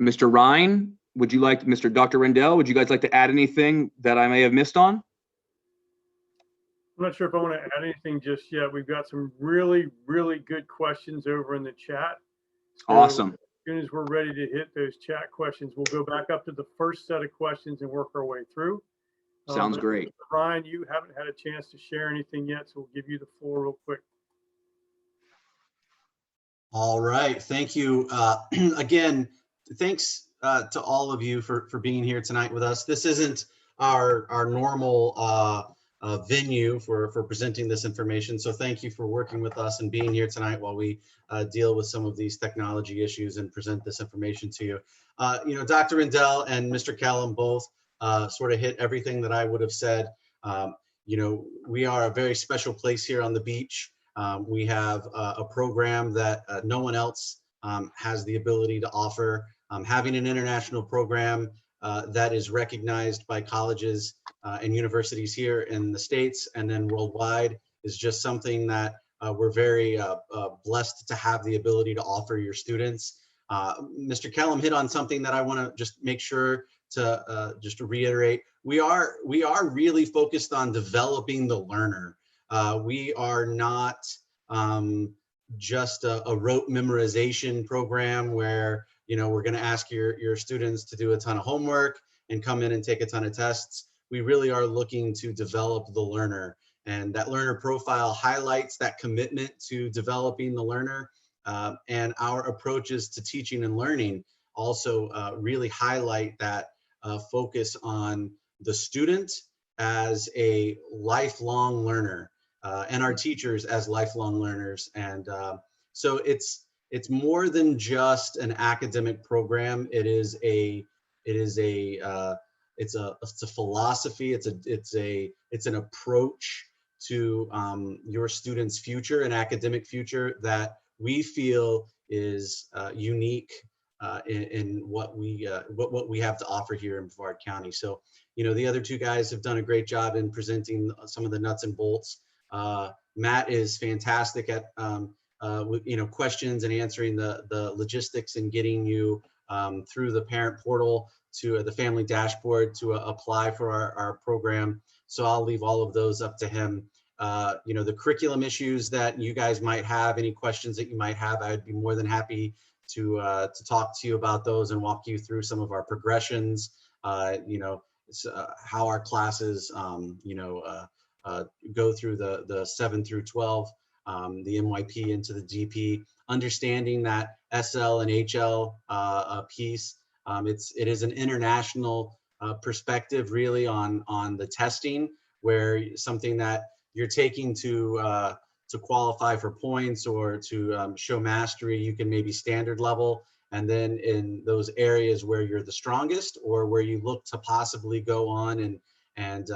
Mr. Ryan, Mr. Dr. Rendell, would you guys like to add anything that I may have missed on? I'm not sure if I want to add anything just yet. We've got some really, really good questions over in the chat. So Awesome. As soon as we're ready to hit those chat questions, we'll go back up to the first set of questions and work our way through. Sounds great. Ryan, you haven't had a chance to share anything yet, so we'll give you the floor real quick. All right, thank you. Again, thanks to all of you for being here tonight with us. This isn't our normal venue for presenting this information, so thank you for working with us and being here tonight while we deal with some of these technology issues and present this information to you. Dr. Rendell and Mr. Callum both sort of hit everything that I would have said. We are a very special place here on the beach. We have a program that no one else has the ability to offer. Having an international program that is recognized by colleges and universities here in the States and then worldwide is just something that we're very blessed to have the ability to offer your students. Mr. Callum hit on something that I want to just make sure just to reiterate, we are really focused on developing the learner. We are not just a rote memorization program where, you know, we're going to ask your students to do a ton of homework and come in and take a ton of tests. We really are looking to develop the learner, and that learner profile highlights that commitment to developing the learner, and our approaches to teaching and learning also really highlight that focus on the student as a lifelong learner, and our teachers as lifelong learners. And so it's more than just an academic program. It's a philosophy. It's an approach to your students' future and academic future that we feel is unique in what we have to offer here in Brevard County. So, you know, the other two guys have done a great job in presenting some of the nuts and bolts. Matt is fantastic at you know, questions and answering the logistics and getting you through the parent portal to the family dashboard to apply for our program. So I'll leave all of those up to him. You know, the curriculum issues that you guys might have, any questions that you might have, I'd be more than happy to talk to you about those and walk you through some of our progressions, you know, how our classes, you know, go through the 7 through 12, the MYP into the DP, understanding that SL and HL piece. It is an international perspective really on the testing, where something that you're taking to qualify for points or to show mastery, you can maybe standard level. And then in those areas where you're the strongest or where you look to possibly go on and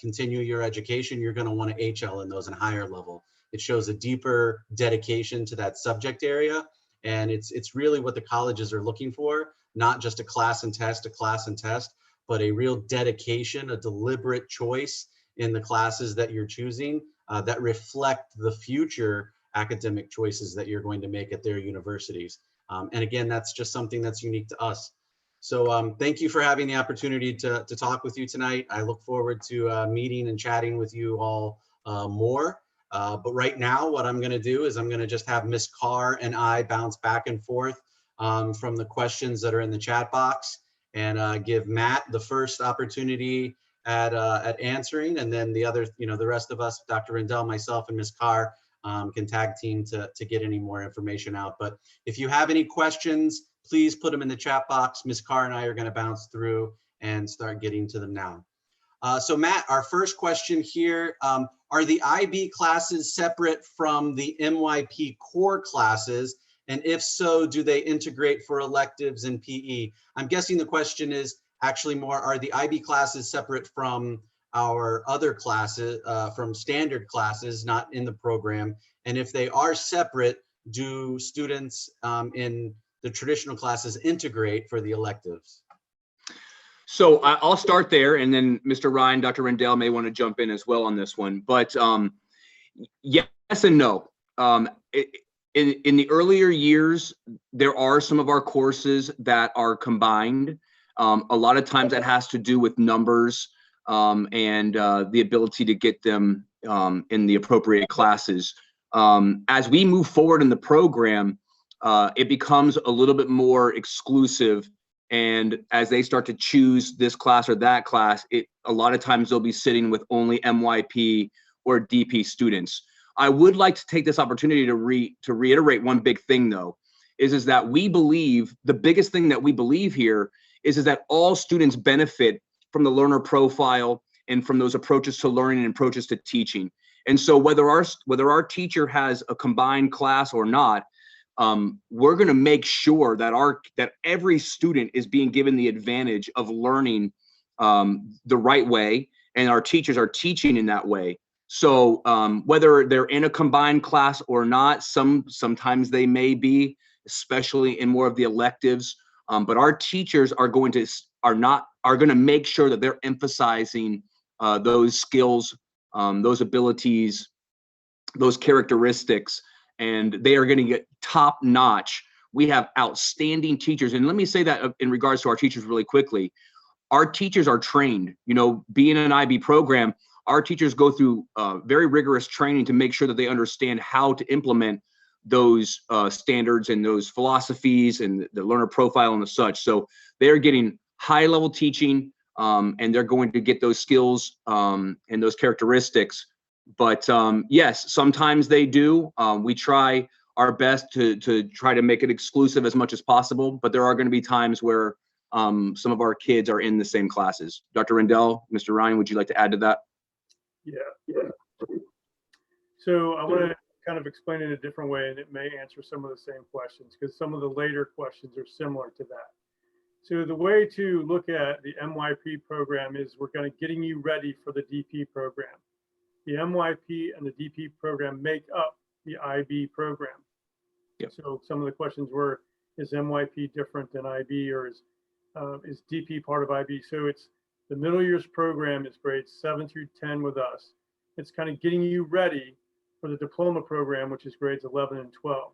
continue your education, you're going to want to HL in those and higher level. It shows a deeper dedication to that subject area. And it's really what the colleges are looking for, not just a class and test, but a real dedication, a deliberate choice in the classes that you're choosing that reflect the future academic choices that you're going to make at their universities. And again, that's just something that's unique to us. So thank you for having the opportunity to talk with you tonight. I look forward to meeting and chatting with you all more. But right now, what I'm going to do is I'm going to just have Ms. Carr and I bounce back and forth from the questions that are in the chat box, and give Matt the first opportunity at answering, and then the other, you know, the rest of us, Dr. Rendell, myself, and Ms. Carr, can tag team to get any more information out. But if you have any questions, please put them in the chat box. Ms. Carr and I are going to bounce through and start getting to them now. So Matt, our first question here, are the IB classes separate from the MYP core classes? And if so, do they integrate for electives and PE? I'm guessing the question is actually more, are the IB classes separate from our other classes, from standard classes, not in the program? And if they are separate, do students in the traditional classes integrate for the electives? So I'll start there, and then Mr. Ryan, Dr. Rendell may want to jump in as well on this one. But yes and no. In the earlier years, there are some of our courses that are combined. A lot of times that has to do with numbers and the ability to get them in the appropriate classes. As we move forward in the program, it becomes a little bit more exclusive. And as they start to choose this class or that class, a lot of times they'll be sitting with only MYP or DP students. I would like to take this opportunity to reiterate one big thing, though, is that we believe, the biggest thing that we believe here is that all students benefit from the learner profile and from those approaches to learning and approaches to teaching. And so whether our teacher has a combined class or not, we're going to make sure that every student is being given the advantage of learning the right way, and our teachers are teaching in that way. So whether they're in a combined class or not, sometimes they may be, especially in more of the electives. But our teachers are going to make sure that they're emphasizing those skills, those abilities, those characteristics, and they are going to get top notch. We have outstanding teachers. And let me say that in regards to our teachers really quickly. our teachers are trained. You know, being an IB program, our teachers go through very rigorous training to make sure that they understand how to implement those standards and those philosophies and the learner profile and the such. So they're getting high level teaching, and they're going to get those skills and those characteristics. But yes, sometimes they do. We try our best to try to make it exclusive as much as possible, but there are going to be times where some of our kids are in the same classes. Dr. Rendell, Mr. Ryan, would you like to add to that? Yeah. So I want to kind of explain it in a different way, and it may answer some of the same questions because some of the later questions are similar to that. So the way to look at the MYP program is we're kind of getting you ready for the DP program. The MYP and the DP program make up the IB program. Yep. So some of the questions were, is MYP different than IB, or is DP part of IB? So it's the middle years program is grades 7 through 10 with us. It's kind of getting you ready for the diploma program, which is grades 11 and 12.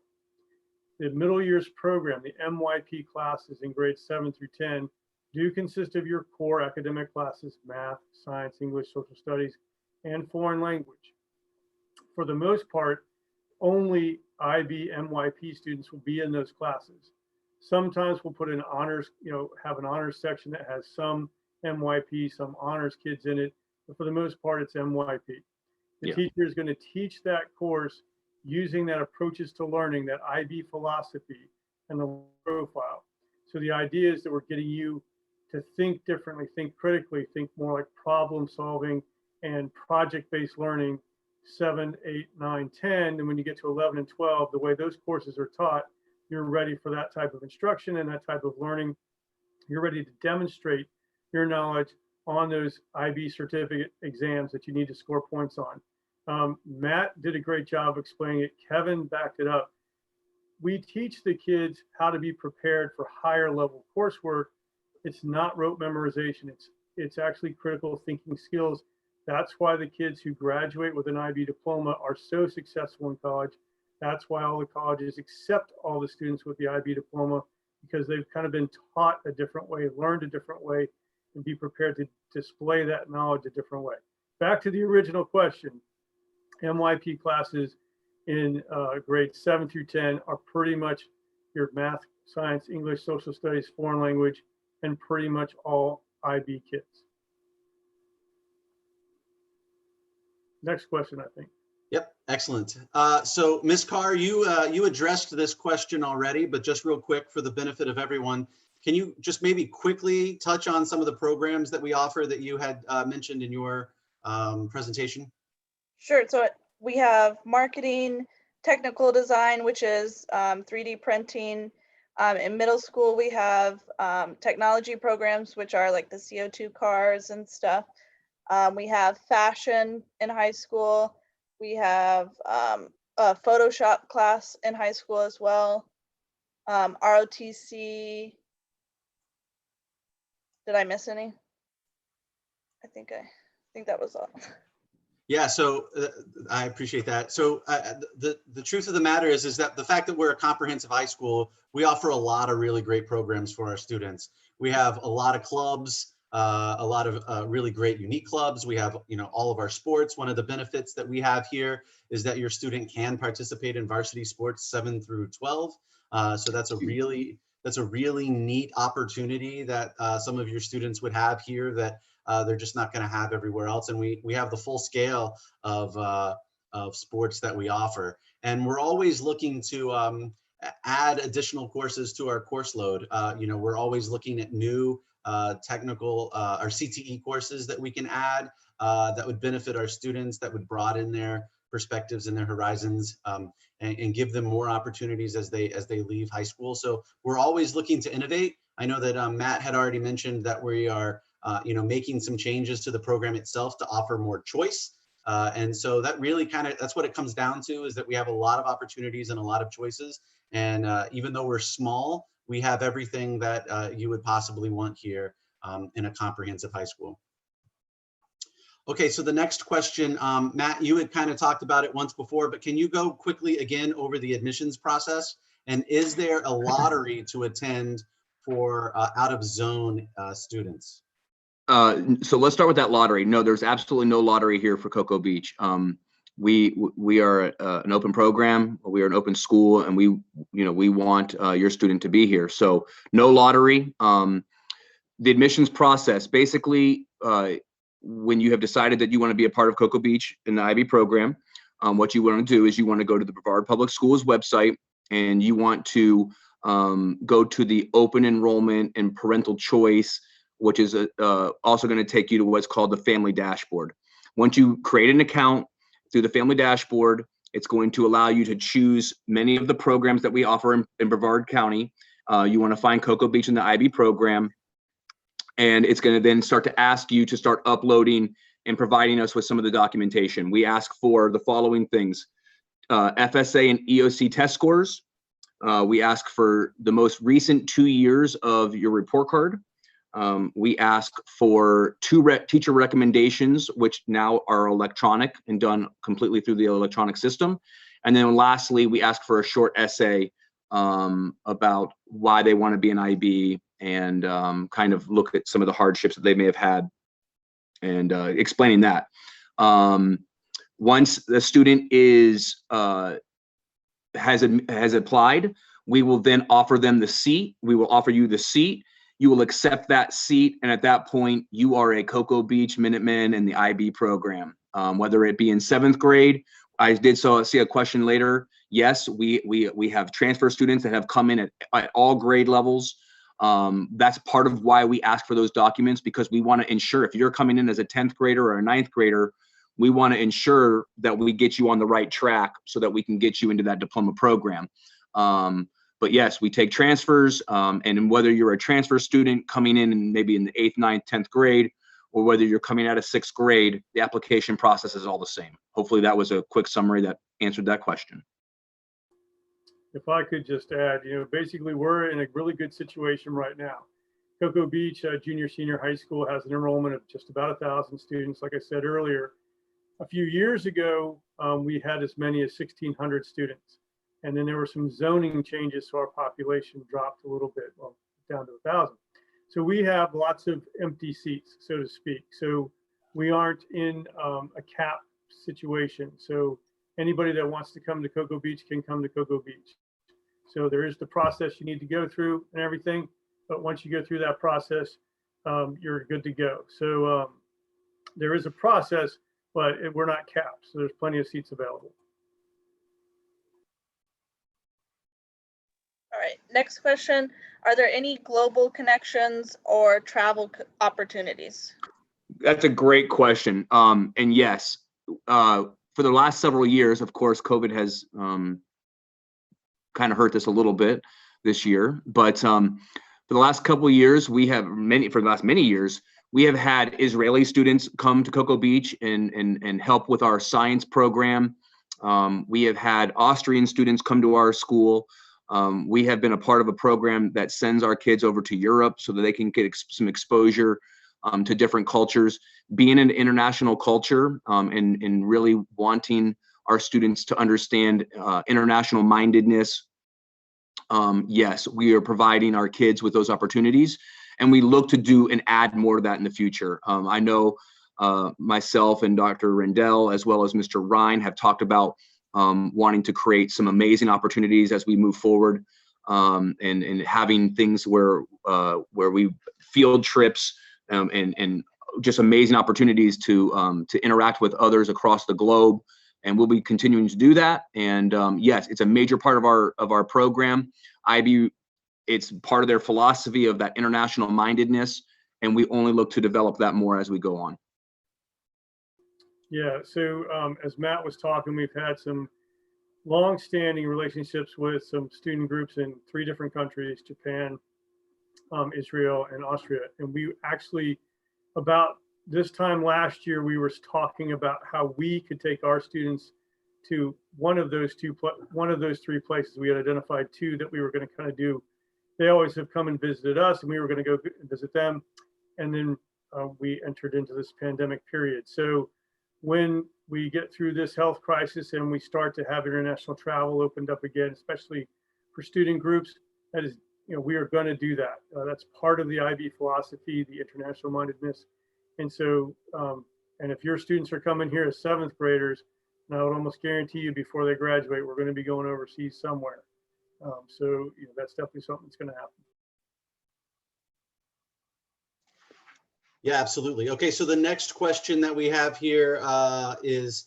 The middle years program, the MYP classes in grades 7 through 10 do consist of your core academic classes, math, science, English, social studies, and foreign language. For the most part, only IB MYP students will be in those classes. Sometimes we'll put an honors, have an honors section that has some MYP, some honors kids in it, but for the most part, it's MYP. The teacher is going to teach that course using that approaches to learning, that IB philosophy and the profile. So the idea is that we're getting you to think differently, think critically, think more like problem solving and project-based learning 7, 8, 9, 10. And when you get to 11 and 12, the way those courses are taught, you're ready for that type of instruction and that type of learning. You're ready to demonstrate your knowledge on those IB certificate exams that you need to score points on. Matt did a great job explaining it. Kevin backed it up. We teach the kids how to be prepared for higher level coursework. It's not rote memorization. It's actually critical thinking skills. That's why the kids who graduate with an IB diploma are so successful in college. That's why all the colleges accept all the students with the IB diploma, because they've kind of been taught a different way, learned a different way, and be prepared to display that knowledge a different way. Back to the original question, MYP classes in grades 7 through 10 are pretty much your math, science, English, social studies, foreign language, and pretty much all IB kids. Next question, I think. Yep, excellent. So Ms. Carr, you addressed this question already, but just real quick for the benefit of everyone, can you just maybe quickly touch on some of the programs that we offer that you had mentioned in your presentation? Sure. So we have marketing, technical design, which is 3D printing. In middle school, we have technology programs, which are like the CO2 cars and stuff. We have fashion in high school. We have a Photoshop class in high school as well. ROTC. Did I miss any? I think that was all. Yeah, so I appreciate that. So the truth of the matter is that the fact that we're a comprehensive high school, we offer a lot of really great programs for our students. We have a lot of clubs, a lot of really great unique clubs. We have, all of our sports. One of the benefits that we have here is that your student can participate in varsity sports 7 through 12. So that's a really neat opportunity that some of your students would have here that they're just not going to have everywhere else. And we have the full scale of sports that we offer. And we're always looking to add additional courses to our course load. We're always looking at new technical or CTE courses that we can add that would benefit our students, that would broaden their perspectives and their horizons, and give them more opportunities as they leave high school. So we're always looking to innovate. I know that Matt had already mentioned that we are making some changes to the program itself to offer more choice. And so that really that's what it comes down to, is that we have a lot of opportunities and a lot of choices. And even though we're small, we have everything that you would possibly want here in a comprehensive high school. Okay, so the next question, Matt, you had kind of talked about it once before, but can you go quickly again over the admissions process? And is there a lottery to attend for out of zone students? So let's start with that lottery. No, there's absolutely no lottery here for Cocoa Beach. We are an open program. We are an open school, and we want your student to be here. So no lottery. The admissions process, basically, when you have decided that you want to be a part of Cocoa Beach in the IB program, what you want to do is you want to go to the Brevard Public Schools website, and you want to go to the open enrollment and parental choice, which is also going to take you to what's called the family dashboard. Once you create an account through the family dashboard, it's going to allow you to choose many of the programs that we offer in Brevard County. You want to find Cocoa Beach in the IB program, and it's going to then start to ask you to start uploading and providing us with some of the documentation. We ask for the following things: FSA and EOC test scores. We ask for the most recent 2 years of your report card. We ask for teacher recommendations, which now are electronic and done completely through the electronic system. And then lastly, we ask for a short essay about why they want to be an IB, and kind of look at some of the hardships that they may have had, and explaining that. Once the student has applied, we will then offer them the seat. We will offer you the seat. You will accept that seat, and at that point, you are a Cocoa Beach Minuteman in the IB program. Whether it be in 7th grade, I did see a question later. Yes, we have transfer students that have come in at all grade levels. That's part of why we ask for those documents, because we want to ensure if you're coming in as a 10th grader or a 9th grader, we want to ensure that we get you on the right track so that we can get you into that diploma program. But yes, we take transfers, and whether you're a transfer student coming in and maybe in the 8th, 9th, 10th grade, or whether you're coming out of 6th grade, the application process is all the same. Hopefully that was a quick summary that answered that question. If I could just add, basically we're in a really good situation right now. Cocoa Beach Junior Senior High School has an enrollment of just about 1,000 students. Like I said earlier, a few years ago, we had as many as 1,600 students. And then there were some zoning changes, so our population dropped a little bit, well, down to 1,000. So we have lots of empty seats, so to speak. So we aren't in a cap situation. So anybody that wants to come to Cocoa Beach can come to Cocoa Beach. So there is the process you need to go through and everything. But once you go through that process, you're good to go. So there is a process, but we're not capped. So there's plenty of seats available. All right, next question. Are there any global connections or travel opportunities? That's a great question. And yes, for the last several years, of course, COVID has kind of hurt this a little bit this year. But for the last couple of years, for the last many years, we have had Israeli students come to Cocoa Beach and help with our science program. We have had Austrian students come to our school. We have been a part of a program that sends our kids over to Europe so that they can get some exposure to different cultures. Being an international culture and really wanting our students to understand international mindedness, yes, we are providing our kids with those opportunities, and we look to do and add more of that in the future. I know myself and Dr. Rendell, as well as Mr. Ryan, have talked about wanting to create some amazing opportunities as we move forward, and having things where we field trips and just amazing opportunities to interact with others across the globe. And we'll be continuing to do that. And yes, it's a major part of our program. IB, it's part of their philosophy of that international mindedness, and we only look to develop that more as we go on. Yeah, so as Matt was talking, we've had some long-standing relationships with some student groups in 3 different countries: Japan, Israel, and Austria. And we actually, about this time last year, we were talking about how we could take our students to one of those 3 places. We had identified 2 that we were going to kind of do. They always have come and visited us, and we were going to go visit them. And then we entered into this pandemic period. So when we get through this health crisis and we start to have international travel opened up again, especially for student groups, that is, we are going to do that. That's part of the IB philosophy, the international mindedness. And so, and if your students are coming here as 7th graders, and I would almost guarantee you before they graduate, we're going to be going overseas somewhere. So you know, that's definitely something that's going to happen. Yeah, absolutely. Okay, so the next question that we have here is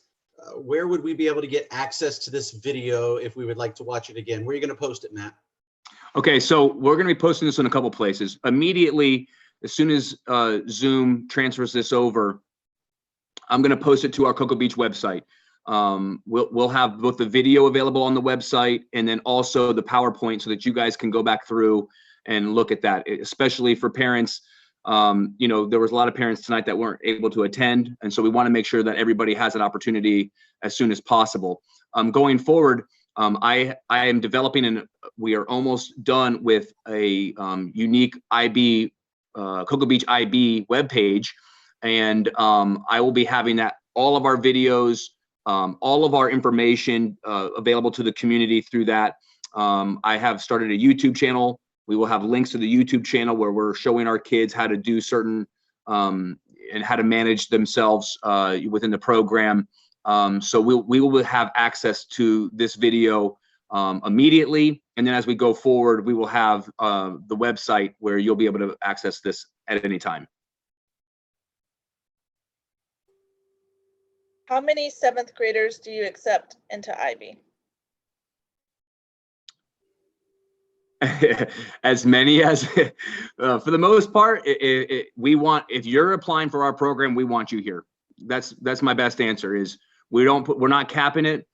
where would we be able to get access to this video if we would like to watch it again? Where are you going to post it, Matt? Okay, so we're going to be posting this in a couple places. Immediately, as soon as Zoom transfers this over, I'm going to post it to our Cocoa Beach website. We'll have both the video available on the website and then also the PowerPoint so that you guys can go back through and look at that, especially for parents. You know, there was a lot of parents tonight that weren't able to attend, and so we want to make sure that everybody has an opportunity as soon as possible. Going forward, I am developing, and we are almost done with a unique IB, Cocoa Beach IB webpage, and I will be having that, all of our videos, all of our information available to the community through that. I have started a YouTube channel. We will have links to the YouTube channel where we're showing our kids how to do certain and how to manage themselves within the program. So we will have access to this video immediately. And then as we go forward, we will have the website where you'll be able to access this at any time. How many 7th graders do you accept into IB? As many as for the most part, we want, if you're applying for our program, we want you here. That's my best answer is we're not capping it.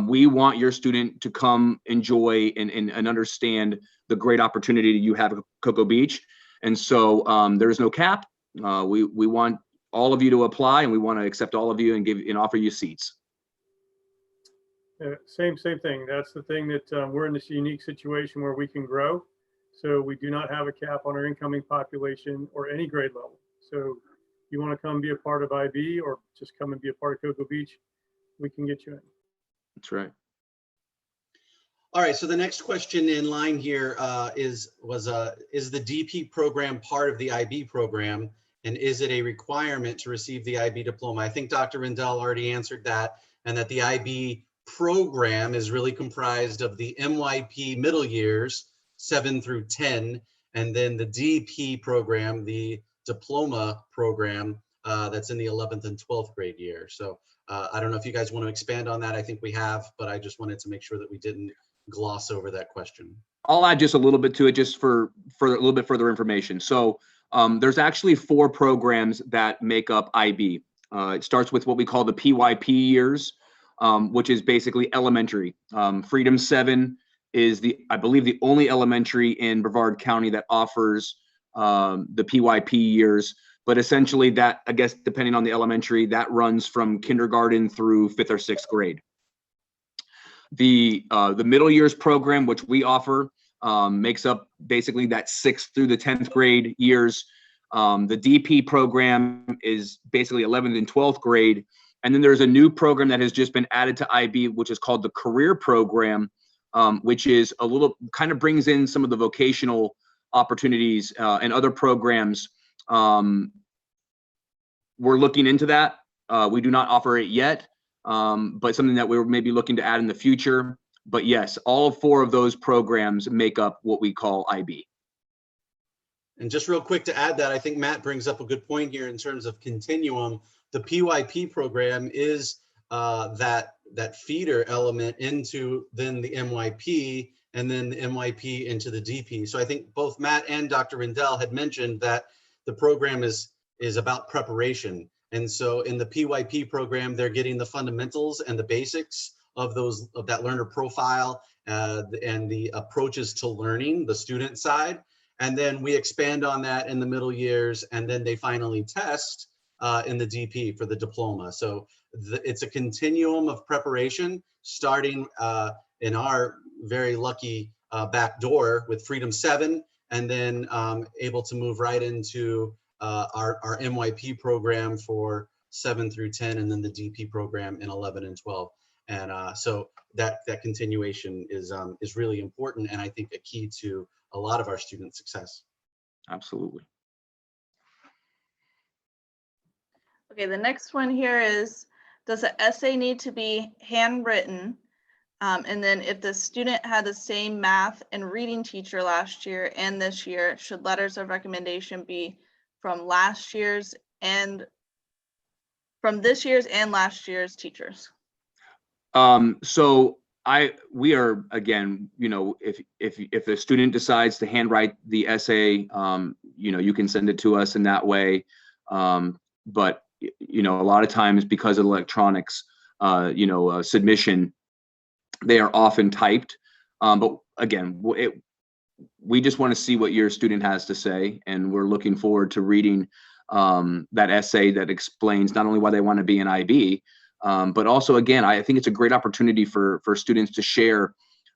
We want your student to come enjoy and understand the great opportunity you have at Cocoa Beach. And so there is no cap. We want all of you to apply, and we want to accept all of you and offer you seats. Same thing. That's the thing that we're in this unique situation where we can grow. So we do not have a cap on our incoming population or any grade level. So if you want to come be a part of IB or just come and be a part of Cocoa Beach, we can get you in. That's right. All right, so the next question in line here is the DP program part of the IB program, and is it a requirement to receive the IB diploma? I think Dr. Rendell already answered that, and that the IB program is really comprised of the MYP middle years, 7 through 10, and then the DP program, the diploma program, that's in the 11th and 12th grade year. So I don't know if you guys want to expand on that. I think we have, but I just wanted to make sure that we didn't gloss over that question. I'll add just a little bit to it, just for a little bit further information. So there's actually 4 programs that make up IB. It starts with what we call the PYP years, which is basically elementary. Freedom 7 is I believe the only elementary in Brevard County that offers the PYP years. But essentially that, I guess, depending on the elementary, that runs from kindergarten through 5th or 6th grade. The middle years program, which we offer, makes up basically that 6th through the 10th grade years. The DP program is basically 11th and 12th grade. And then there's a new program that has just been added to IB, which is called the career program, which is a little, kind of brings in some of the vocational opportunities and other programs. We're looking into that. We do not offer it yet, but something that we're maybe looking to add in the future. But yes, all 4 of those programs make up what we call IB. And just real quick to add that, I think Matt brings up a good point here in terms of continuum. The PYP program is that feeder element into then the MYP, and then the MYP into the DP. So I think both Matt and Dr. Rendell had mentioned that the program is about preparation. And so in the PYP program, they're getting the fundamentals and the basics of that learner profile and the approaches to learning, the student side. And then we expand on that in the middle years, and then they finally test in the DP for the diploma. So it's a continuum of preparation, starting in our very lucky back door with Freedom 7, and then able to move right into our MYP program for 7 through 10, and then the DP program in 11 and 12. And so that continuation is really important, and I think a key to a lot of our student success. Absolutely. Okay, the next one here is, does the essay need to be handwritten? And then if the student had the same math and reading teacher last year and this year, should letters of recommendation be from last year's and from this year's and last year's teachers? So we are, again, if the student decides to handwrite the essay, you can send it to us in that way. But a lot of times because of electronics, submission, they are often typed. But again, we just want to see what your student has to say, and we're looking forward to reading that essay that explains not only why they want to be an IB, but also, again, I think it's a great opportunity for students to share,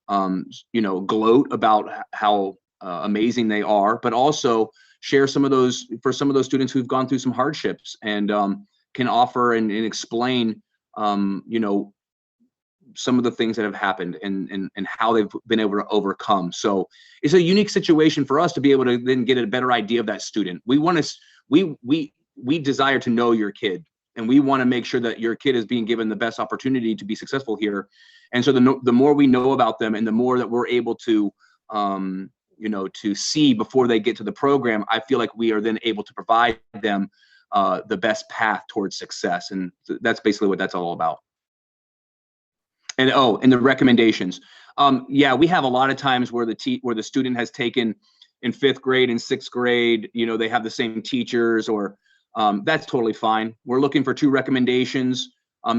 gloat about how amazing they are, but also share some of those students who've gone through some hardships and can offer and explain, some of the things that have happened and how they've been able to overcome. So it's a unique situation for us to be able to then get a better idea of that student. We desire to know your kid, and we want to make sure that your kid is being given the best opportunity to be successful here. And so the more we know about them and the more that we're able to, to see before they get to the program, I feel like we are then able to provide them the best path towards success. And that's basically what that's all about. And and the recommendations. Yeah, we have a lot of times where the student has taken in 5th grade and 6th grade, they have the same teachers, or that's totally fine. We're looking for 2 recommendations.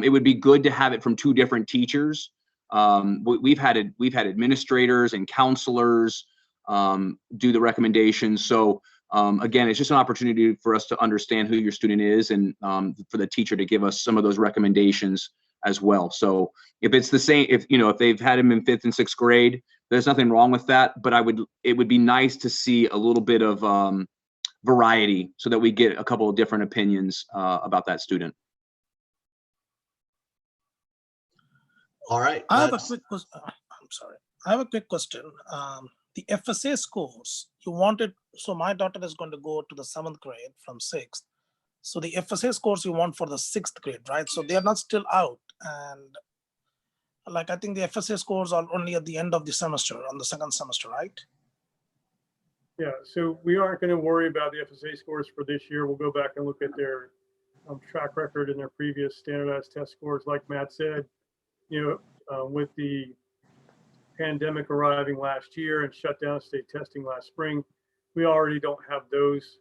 It would be good to have it from 2 different teachers. We've had administrators and counselors do the recommendations. So again, it's just an opportunity for us to understand who your student is, and for the teacher to give us some of those recommendations as well. So if it's the same, if they've had him in 5th and 6th grade, there's nothing wrong with that. But it would be nice to see a little bit of variety so that we get a couple of different opinions about that student. All right. I have a quick question. I'm sorry. I have a quick question. The FSA scores, you wanted, so my daughter is going to go to the 7th grade from 6th. So the FSA scores you want for the 6th grade, right? So they are not still out. And like, I think the FSA scores are only at the end of the semester, on the 2nd semester, right? Yeah, so we aren't going to worry about the FSA scores for this year. We'll go back and look at their track record and their previous standardized test scores. Like Matt said, with the pandemic arriving last year and shut down state testing last spring, we already don't have those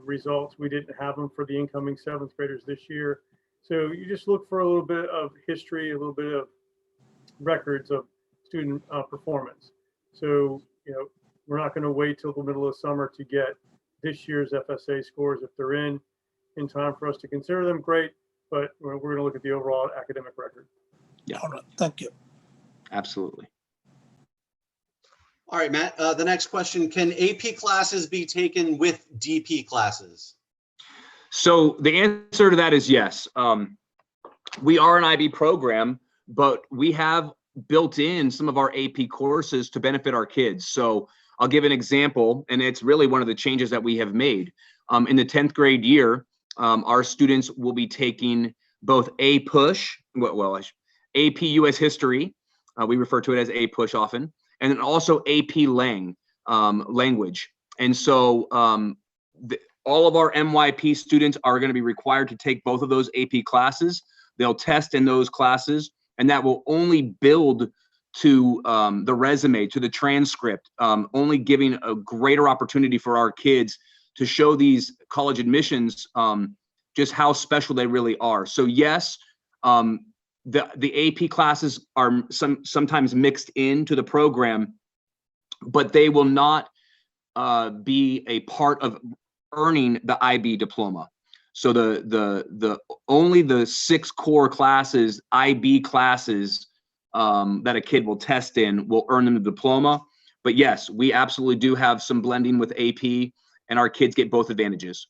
results. We didn't have them for the incoming 7th graders this year. So you just look for a little bit of history, a little bit of records of student performance. So, we're not going to wait till the middle of summer to get this year's FSA scores. If they're in time for us to consider them, great. But we're going to look at the overall academic record. Yeah. All right. Thank you. Absolutely. All right, Matt, the next question, can AP classes be taken with DP classes? So the answer to that is yes. We are an IB program, but we have built in some of our AP courses to benefit our kids. So I'll give an example, and it's really one of the changes that we have made. In the 10th grade year, our students will be taking both AP US History, we refer to it as AP often, and then also AP language. And so all of our MYP students are going to be required to take both of those AP classes. They'll test in those classes, and that will only build to the resume, to the transcript, only giving a greater opportunity for our kids to show these college admissions just how special they really are. So yes, the AP classes are sometimes mixed into the program, but they will not be a part of earning the IB diploma. So the only the 6 core classes, IB classes, that a kid will test in will earn them the diploma. But yes, we absolutely do have some blending with AP, and our kids get both advantages.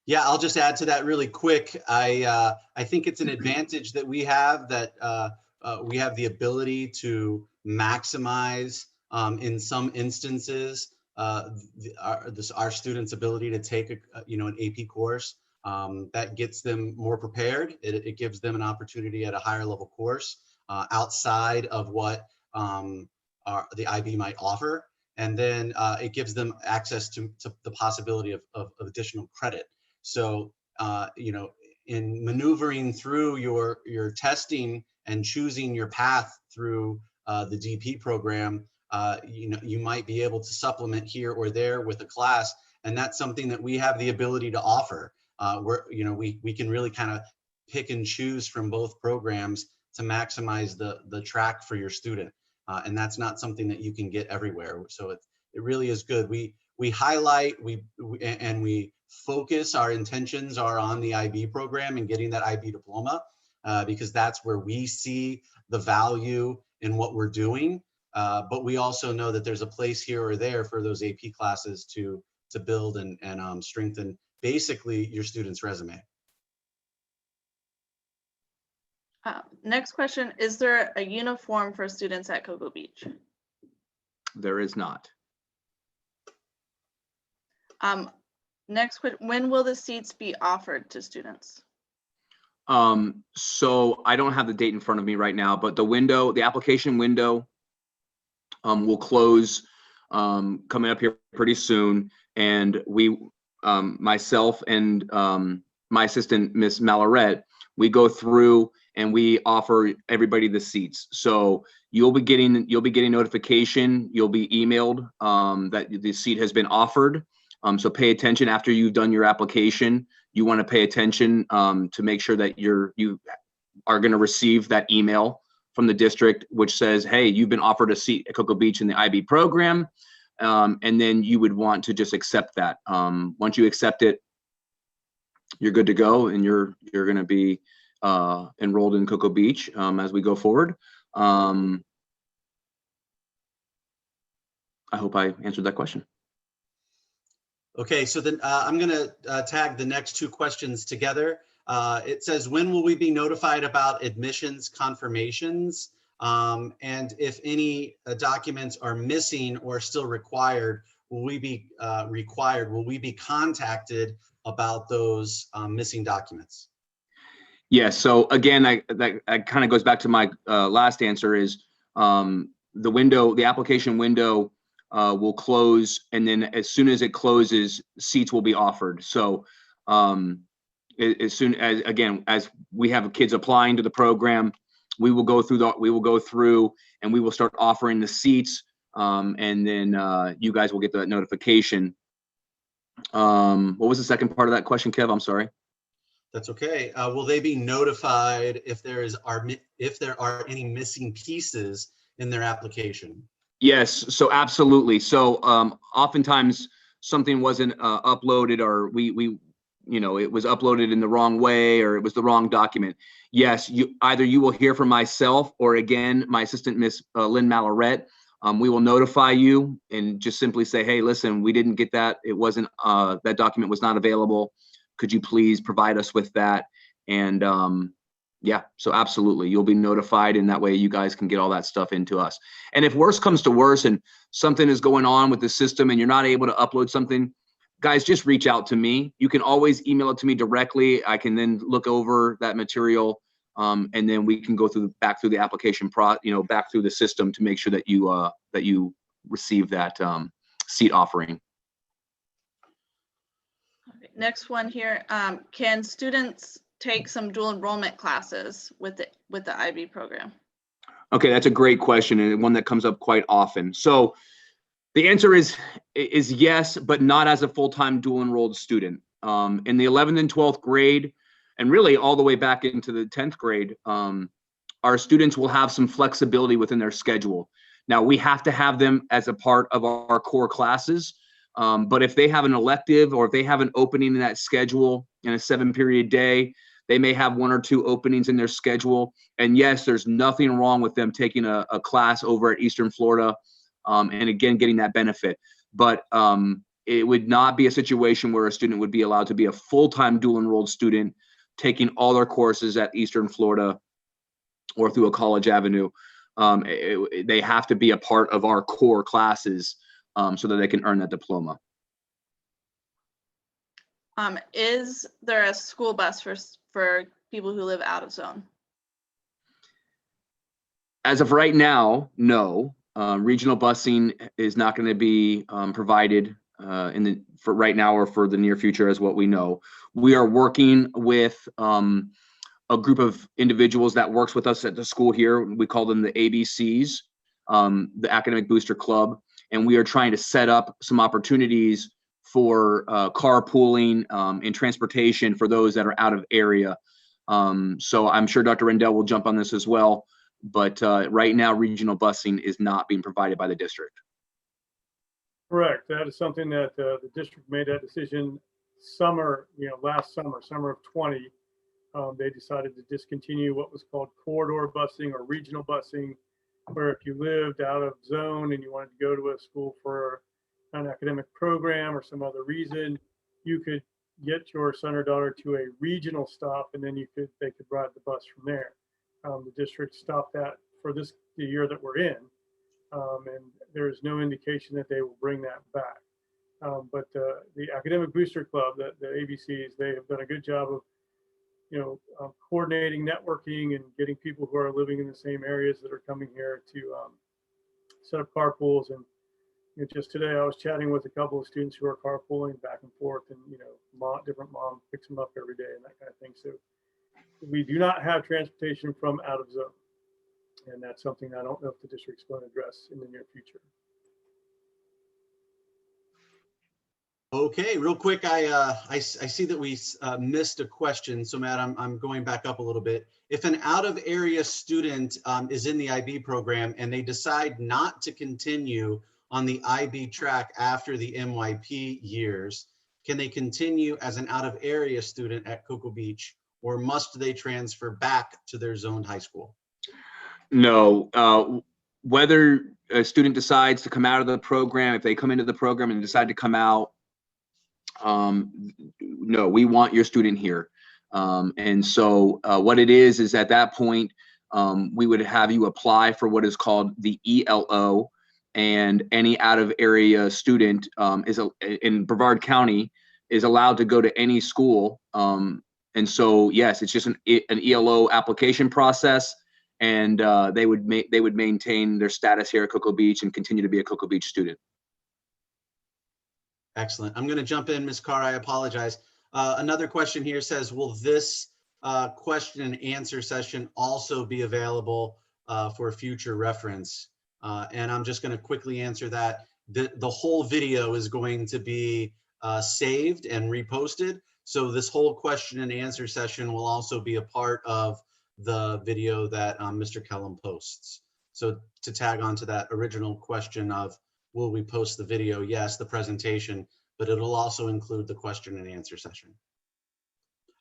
Yeah, I'll just add to that really quick. I think it's an advantage that we have, that we have the ability to maximize in some instances our students' ability to take an AP course that gets them more prepared. It gives them an opportunity at a higher level course outside of what the IB might offer. And then it gives them access to the possibility of additional credit. So, in maneuvering through your testing and choosing your path through the DP program, you might be able to supplement here or there with a class. And that's something that we have the ability to offer. We can really kind of pick and choose from both programs to maximize the track for your student. And that's not something that you can get everywhere. So it really is good. We highlight, we focus, our intentions are on the IB program and getting that IB diploma because that's where we see the value in what we're doing. But we also know that there's a place here or there for those AP classes to build and strengthen basically your student's resume. Next question, is there a uniform for students at Cocoa Beach? There is not. Next question, when will the seats be offered to students? So I don't have the date in front of me right now, but the application window will close coming up here pretty soon. And myself and my assistant, Miss Mallarette, we go through and we offer everybody the seats. So you'll be getting notification. You'll be emailed that the seat has been offered. So pay attention after you've done your application. You want to pay attention to make sure that you are going to receive that email from the district, which says, hey, you've been offered a seat at Cocoa Beach in the IB program. And then you would want to just accept that. Once you accept it, you're good to go, and you're going to be enrolled in Cocoa Beach as we go forward. I hope I answered that question. Okay, so then I'm going to tag the next two questions together. It says, when will we be notified about admissions confirmations? And if any documents are missing or still required, will we be will we be contacted about those missing documents? Yes. So again, that kind of goes back to my last answer is the application window will close, and then as soon as it closes, seats will be offered. So as soon as we have kids applying to the program, we will go through and we will start offering the seats, and then you guys will get that notification. What was the second part of that question, Kev? I'm sorry. That's okay. Will they be notified if there are any missing pieces in their application? Yes, so absolutely. So oftentimes something wasn't uploaded, or it was uploaded in the wrong way, or it was the wrong document. Yes, you will hear from myself, or again, my assistant, Miss Lynn Mallarette. We will notify you and just simply say, hey, listen, we didn't get that. It wasn't, that document was not available. Could you please provide us with that? And yeah, so absolutely, you'll be notified, and that way you guys can get all that stuff into us. And if worse comes to worse and something is going on with the system and you're not able to upload something, guys, just reach out to me. You can always email it to me directly. I can then look over that material, and then we can go back through the application back through the system to make sure that you receive that seat offering. Okay, next one here. Can students take some dual enrollment classes with the IB program? Okay, that's a great question, and one that comes up quite often. So the answer is yes, but not as a full-time dual enrolled student. In the 11th and 12th grade, and really all the way back into the 10th grade, our students will have some flexibility within their schedule. Now, we have to have them as a part of our core classes, but if they have an elective or if they have an opening in that schedule in a 7-period day, they may have 1 or 2 openings in their schedule. And yes, there's nothing wrong with them taking a class over at Eastern Florida, and again, getting that benefit. But it would not be a situation where a student would be allowed to be a full-time dual enrolled student taking all their courses at Eastern Florida or through a college avenue. They have to be a part of our core classes so that they can earn that diploma. Is there a school bus for people who live out of zone? As of right now, no. Regional busing is not going to be provided for right now or for the near future, as what we know. We are working with a group of individuals that works with us at the school here. We call them the ABCs, the Academic Booster Club, and we are trying to set up some opportunities for carpooling and transportation for those that are out of area. So I'm sure Dr. Rendell will jump on this as well. But right now, regional busing is not being provided by the district. Correct. That is something that the district made that decision last summer of 20. They decided to discontinue what was called corridor busing or regional busing, where if you lived out of zone and you wanted to go to a school for an academic program or some other reason, you could get your son or daughter to a regional stop, and then they could ride the bus from there. The district stopped that for the year that we're in, and there is no indication that they will bring that back. But the Academic Booster Club, the ABCs, they have done a good job of coordinating, networking, and getting people who are living in the same areas that are coming here to set up carpools. And just today, I was chatting with a couple of students who are carpooling back and forth, and different mom picks them up every day and that kind of thing. So we do not have transportation from out of zone, and that's something I don't know if the district's going to address in the near future. Okay, real quick, I see that we missed a question. So Matt, I'm going back up a little bit. If an out of area student is in the IB program and they decide not to continue on the IB track after the MYP years, can they continue as an out of area student at Cocoa Beach, or must they transfer back to their zoned high school? No, whether a student decides to come out of the program, if they come into the program and decide to come out, no, we want your student here. And so what it is at that point, we would have you apply for what is called the ELO, and any out of area student in Brevard County is allowed to go to any school. And so, yes, it's just an ELO application process, and they would maintain their status here at Cocoa Beach and continue to be a Cocoa Beach student. Excellent. I'm going to jump in, Ms. Carr. I apologize. Another question here says, will this question and answer session also be available for future reference? And I'm just going to quickly answer that. The whole video is going to be saved and reposted. So this whole question and answer session will also be a part of the video that Mr. Kellum posts. So to tag on to that original question of, will we post the video? Yes, the presentation, but it'll also include the question and answer session.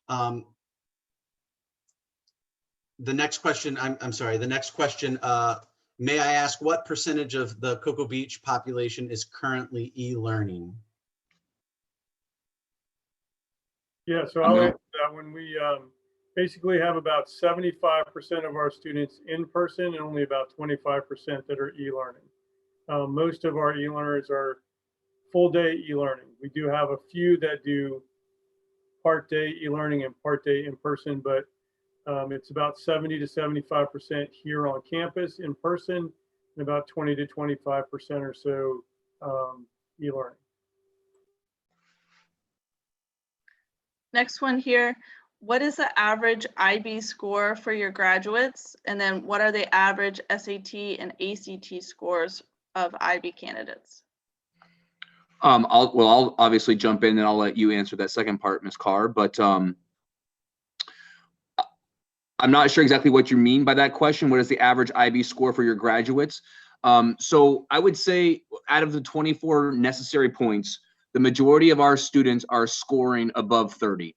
The next question, I'm sorry, the next question, may I ask what percentage of the Cocoa Beach population is currently e-learning? Yeah, so I'll answer that one. We basically have about 75% of our students in person and only about 25% that are e-learning. Most of our e-learners are full day e-learning. We do have a few that do part day e-learning and part day in person, but it's about 70 to 75% here on campus in person, and about 20 to 25% or so e-learning. Next one here. What is the average IB score for your graduates? And then what are the average SAT and ACT scores of IB candidates? I'll obviously jump in and I'll let you answer that second part, Ms. Carr, but I'm not sure exactly what you mean by that question. What is the average IB score for your graduates? So I would say out of the 24 necessary points, the majority of our students are scoring above 30.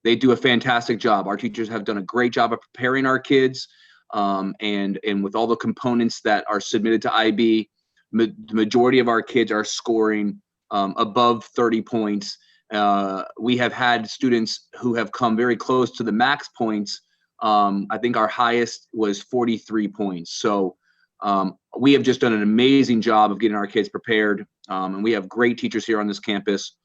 They do a fantastic job. Our teachers have done a great job of preparing our kids, and with all the components that are submitted to IB, the majority of our kids are scoring above 30 points. We have had students who have come very close to the max points. I think our highest was 43 points. So We have just done an amazing job of getting our kids prepared, and we have great teachers here on this campus.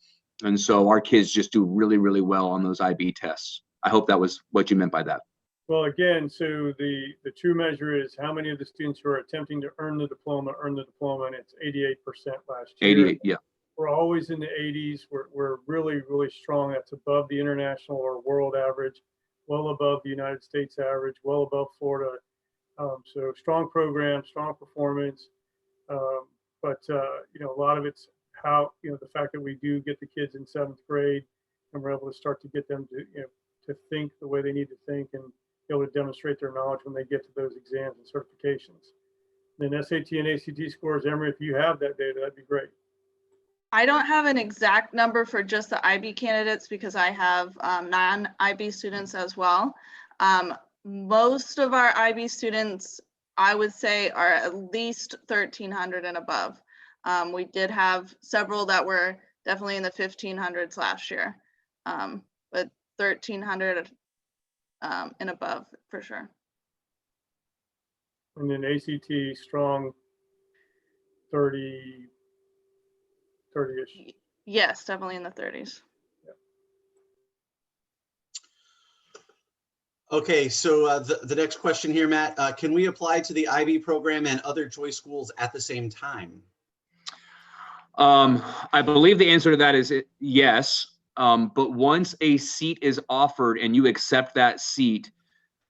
And so our kids just do really, really well on those IB tests. I hope that was what you meant by that. Well, again, so the true measure is how many of the students who are attempting to earn the diploma, and it's 88% last year. 88, yeah. We're always in the 80s. We're really, really strong. That's above the international or world average, well above the United States average, well above Florida. So strong program, strong performance. But you know, a lot of it's how, you know, the fact that we do get the kids in 7th grade and we're able to start to get them to, you know, to think the way they need to think and be able to demonstrate their knowledge when they get to those exams and certifications. Then SAT and ACT scores, Emory, if you have that data, that'd be great. I don't have an exact number for just the IB candidates because I have non-IB students as well. Most of our IB students, I would say, are at least 1,300 and above. We did have several that were definitely in the 1,500s last year, but 1,300 and above for sure. And then ACT strong 30-ish. Yes, definitely in the 30s. Okay, so the next question here, Matt, can we apply to the IB program and other choice schools at the same time? I believe the answer to that is yes. But once a seat is offered and you accept that seat,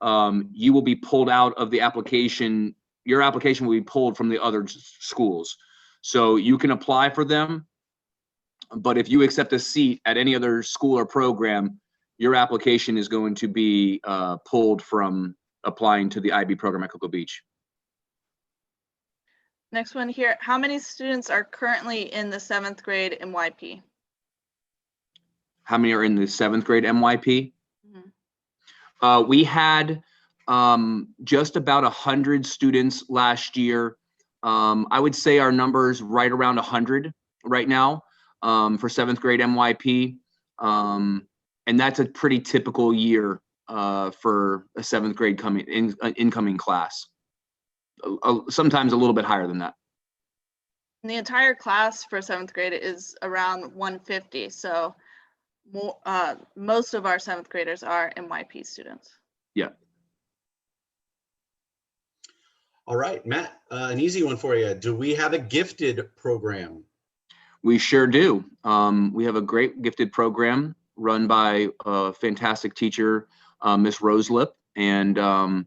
you will be pulled out of the application. Your application will be pulled from the other schools. So you can apply for them, but if you accept a seat at any other school or program, your application is going to be pulled from applying to the IB program at Cocoa Beach. Next one here, how many students are currently in the 7th grade MYP? How many are in the 7th grade MYP? Mm-hmm. We had just about 100 students last year. I would say our number's right around 100 right now for 7th grade MYP. And that's a pretty typical year for a 7th grade incoming class. Sometimes a little bit higher than that. And the entire class for 7th grade is around 150. So more, most of our 7th graders are MYP students. Yeah. All right, Matt, an easy one for you. Do we have a gifted program? We sure do. We have a great gifted program run by a fantastic teacher, Miss Roselip. And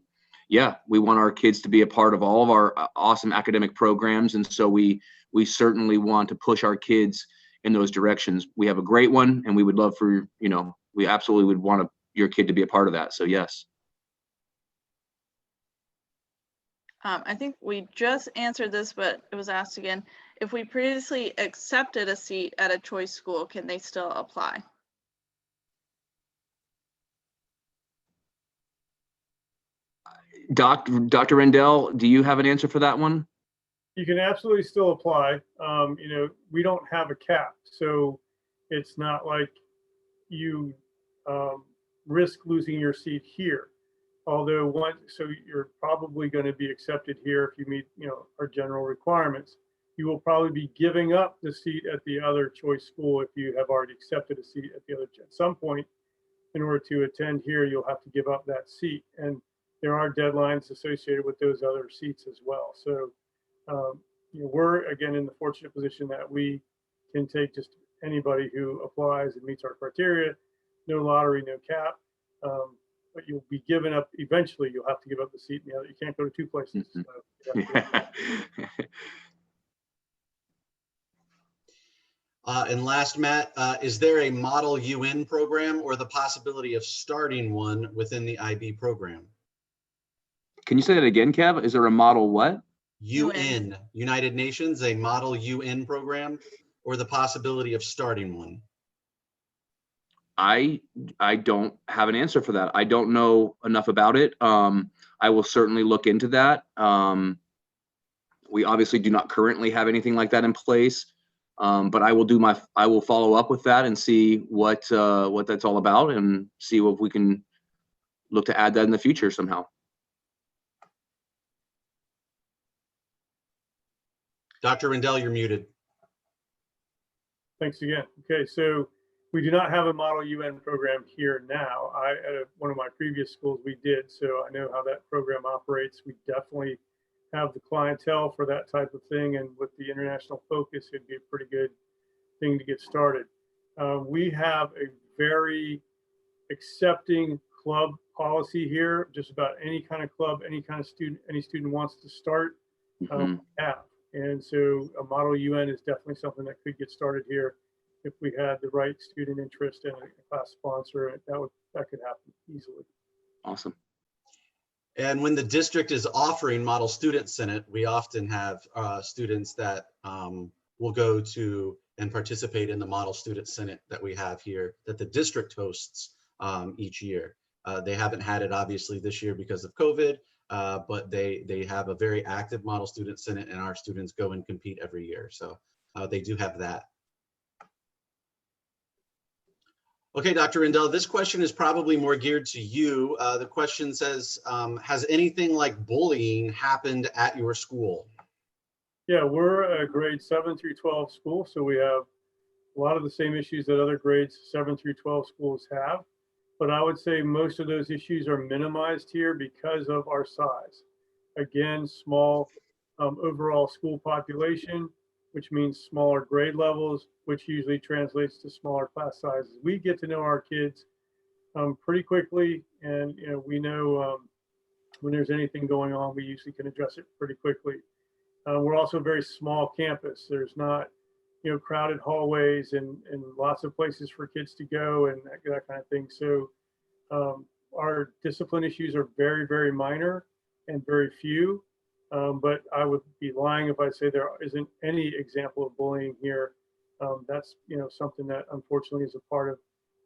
yeah, we want our kids to be a part of all of our awesome academic programs. And so we certainly want to push our kids in those directions. We have a great one, and we would love for, you know, we absolutely would want your kid to be a part of that. So yes. I think we just answered this, but it was asked again. If we previously accepted a seat at a choice school, can they still apply? Dr. Rendell, do you have an answer for that one? You can absolutely still apply. You know, we don't have a cap, so it's not like you risk losing your seat here. Although so you're probably going to be accepted here if you meet, you know, our general requirements. You will probably be giving up the seat at the other choice school if you have already accepted a seat at the other. At some point, in order to attend here, you'll have to give up that seat, and there are deadlines associated with those other seats as well. So, you know, we're again in the fortunate position that we can take just anybody who applies and meets our criteria. No lottery, no cap. But you'll be given up. Eventually, you'll have to give up the seat in the other. You can't go to two places. So you have to And last, Matt, is there a model UN program or the possibility of starting one within the IB program? Can you say that again, Kev? Is there a model what? UN, United Nations, a model UN program, or the possibility of starting one? I don't have an answer for that. I don't know enough about it. I will certainly look into that. We obviously do not currently have anything like that in place, but I will follow up with that and see what that's all about and see if we can look to add that in the future somehow. Dr. Rendell, you're muted. Thanks again. Okay, so we do not have a Model UN program here now. At one of my previous schools, we did, so I know how that program operates. We definitely have the clientele for that type of thing, and with the international focus, it'd be a pretty good thing to get started. We have a very accepting club policy here. Just about any kind of club, any kind of student, any student wants to start, Mhm. we have. And so a Model UN is definitely something that could get started here if we had the right student interest and a class sponsor. That could happen easily. Awesome. And when the district is offering Model Student Senate, we often have students that will go to and participate in the Model Student Senate that we have here, that the district hosts each year. They haven't had it obviously this year because of COVID, but they have a very active Model Student Senate, and our students go and compete every year. So they do have that. Okay, Dr. Rendell, this question is probably more geared to you. The question says, has anything like bullying happened at your school? Yeah, we're a grade 7 through 12 school, so we have a lot of the same issues that other grades 7 through 12 schools have. But I would say most of those issues are minimized here because of our size. Again, small overall school population, which means smaller grade levels, which usually translates to smaller class sizes. We get to know our kids pretty quickly, and we know when there's anything going on, we usually can address it pretty quickly. We're also a very small campus. There's not crowded hallways and lots of places for kids to go and that kind of thing. So our discipline issues are very, very minor and very few. But I would be lying if I say there isn't any example of bullying here. That's something that unfortunately is a part of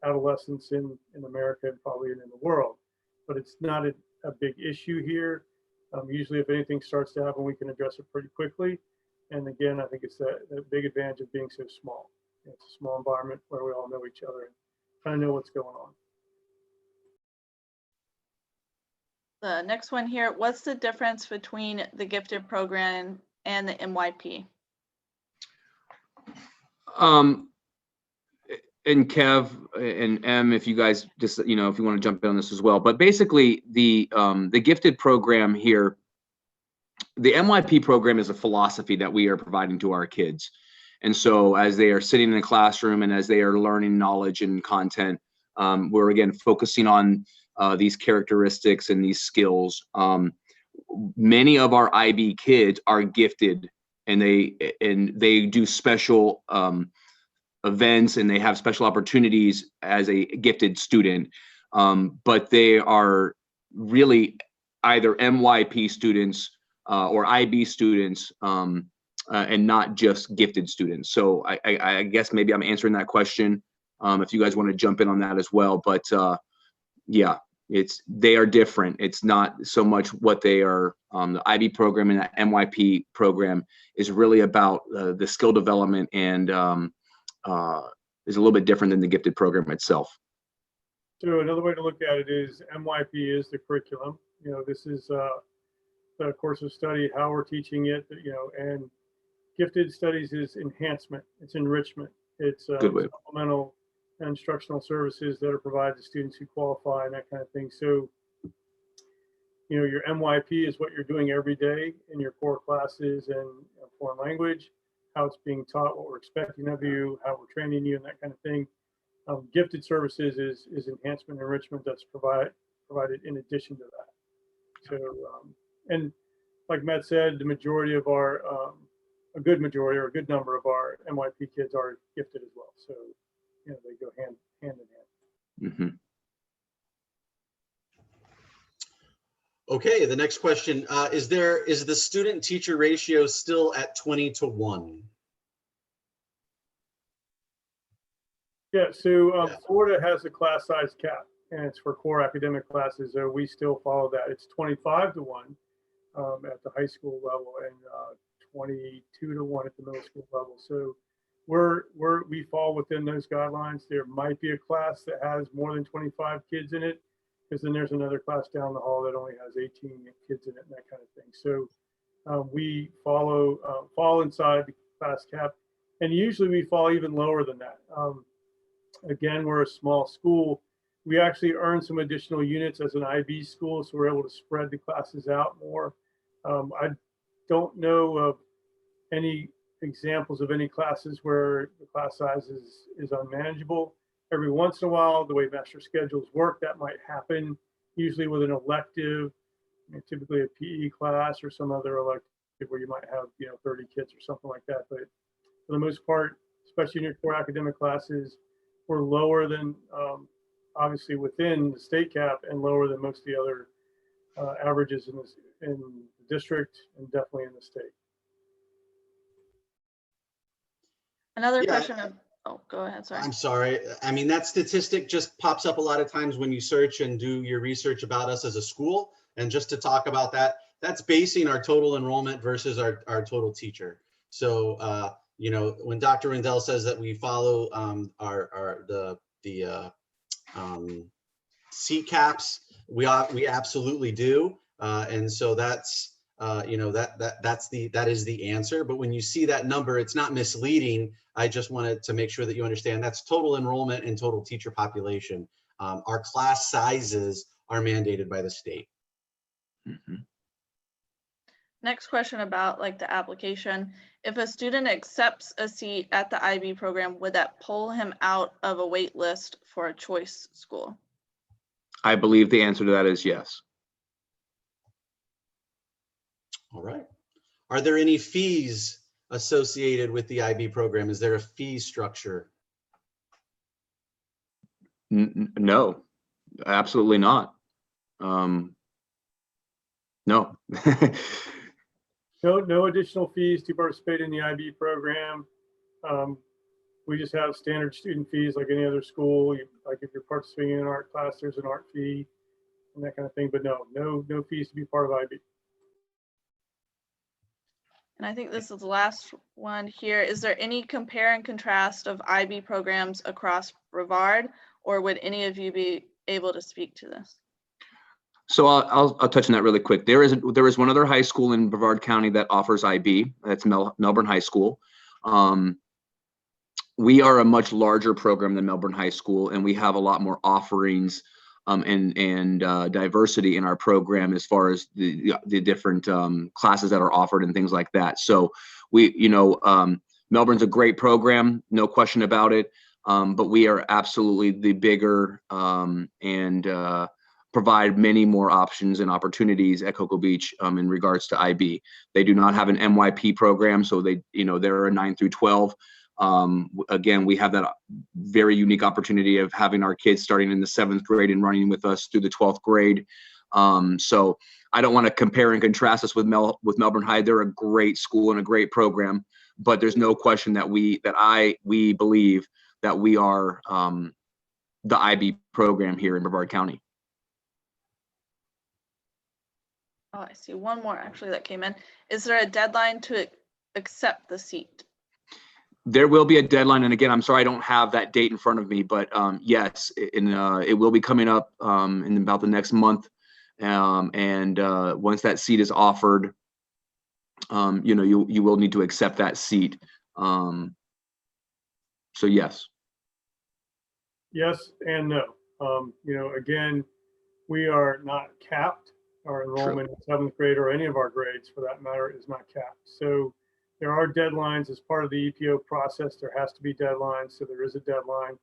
adolescence in America and probably in the world. But it's not a big issue here. Usually, if anything starts to happen, we can address it pretty quickly. And again, I think it's that big advantage of being so small. It's a small environment where we all know each other and kind of know what's going on. The next one here, what's the difference between the gifted program and the MYP? And Kev and M, if you guys just, if you want to jump in on this as well, but basically the gifted program here, the MYP program is a philosophy that we are providing to our kids. And so as they are sitting in the classroom and as they are learning knowledge and content, we're again focusing on these characteristics and these skills. Many of our IB kids are gifted, and they do special events, and they have special opportunities as a gifted student, but they are really either MYP students or IB students, and not just gifted students. So I guess maybe I'm answering that question. If you guys want to jump in on that as well, but yeah, they are different. It's not so much what they are. The IB program and the MYP program is really about the skill development, and is a little bit different than the gifted program itself. So another way to look at it is MYP is the curriculum. This is the course of study, how we're teaching it, and gifted studies is enhancement. It's enrichment. It's supplemental instructional services that are provided to students who qualify and that kind of thing. So, your MYP is what you're doing every day in your core classes and foreign language, how it's being taught, what we're expecting of you, how we're training you, and that kind of thing. Gifted services is enhancement, enrichment that's provided in addition to that. So, and like Matt said, the majority of our, a good majority or a good number of our MYP kids are gifted as well. So, they go hand in hand. Mm-hmm. Okay, the next question, is the student teacher ratio still at 20:1? Yeah, so Florida has a class size cap, and it's for core academic classes. So we still follow that. It's 25:1 at the high school level and 22:1 at the middle school level. So we fall within those guidelines. There might be a class that has more than 25 kids in it, because then there's another class down the hall that only has 18 kids in it and that kind of thing. So we fall inside the class cap, and usually we fall even lower than that. Again, we're a small school. We actually earn some additional units as an IB school, so we're able to spread the classes out more. I don't know of any examples of any classes where the class size is unmanageable. Every once in a while, the way master schedules work, that might happen, usually with an elective, typically a PE class or some other elective where you might have 30 kids or something like that. But for the most part, especially in your core academic classes, we're lower than obviously within the state cap and lower than most of the other averages in the district and definitely in the state. Another Yeah. question of, oh, go ahead, sorry. I'm sorry. I mean, that statistic just pops up a lot of times when you search and do your research about us as a school. And just to talk about that, that's basing our total enrollment versus our total teacher. So, when Dr. Rendell says that we follow the seat caps, we absolutely do. And so that's, that is the answer. But when you see that number, it's not misleading. I just wanted to make sure that you understand that's total enrollment and total teacher population. Our class sizes are mandated by the state. Mhm. Next question about like the application. If a student accepts a seat at the IB program, would that pull him out of a wait list for a choice school? I believe the answer to that is yes. All right. Are there any fees associated with the IB program? Is there a fee structure? No, absolutely not. No. No additional fees to participate in the IB program. We just have standard student fees like any other school. Like if you're participating in an art class, there's an art fee and that kind of thing. But no fees to be part of IB. And I think this is the last one here. Is there any compare and contrast of IB programs across Brevard, or would any of you be able to speak to this? So I'll touch on that really quick. There is one other high school in Brevard County that offers IB. That's Melbourne High School. We are a much larger program than Melbourne High School, and we have a lot more offerings and diversity in our program as far as the different classes that are offered and things like that. So Melbourne's a great program, no question about it. But we are absolutely the bigger and provide many more options and opportunities at Cocoa Beach in regards to IB. They do not have an MYP program, so they're a 9 through 12. Again, we have that very unique opportunity of having our kids starting in the 7th grade and running with us through the 12th grade. So I don't want to compare and contrast us with Melbourne High. They're a great school and a great program, but there's no question that we believe that we are the IB program here in Brevard County. Oh, I see one more actually that came in. Is there a deadline to accept the seat? There will be a deadline, and again, I'm sorry I don't have that date in front of me, but yes, it will be coming up in about the next month, and once that seat is offered, you will need to accept that seat. So yes. Yes and no. Again, we are not capped. Our enrollment in 7th grade or any of our grades for that matter is not capped. So there are deadlines as part of the EPO process. There has to be deadlines. So there is a deadline.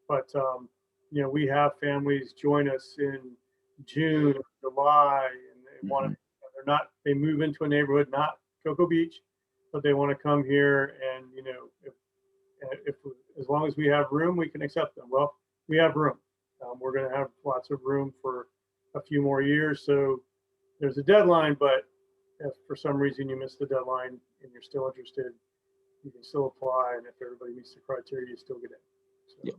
But, we have families join us in June, July, and they move into a neighborhood, not Cocoa Beach, but they want to come here and, if as long as we have room, we can accept them. Well, we have room. We're going to have lots of room for a few more years. So there's a deadline, but if for some reason you miss the deadline and you're still interested, you can still apply. And if everybody meets the criteria, you still get in. So. Yep.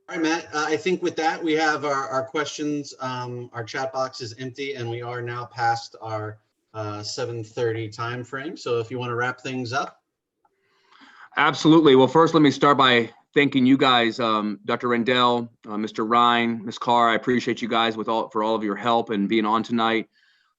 All right, Matt, I think with that, we have our questions. Our chat box is empty and we are now past our 7:30 time frame. So if you want to wrap things up. Absolutely. Well, first, let me start by thanking you guys, Dr. Rendell, Mr. Ryan, Ms. Carr. I appreciate you guys for all of your help and being on tonight.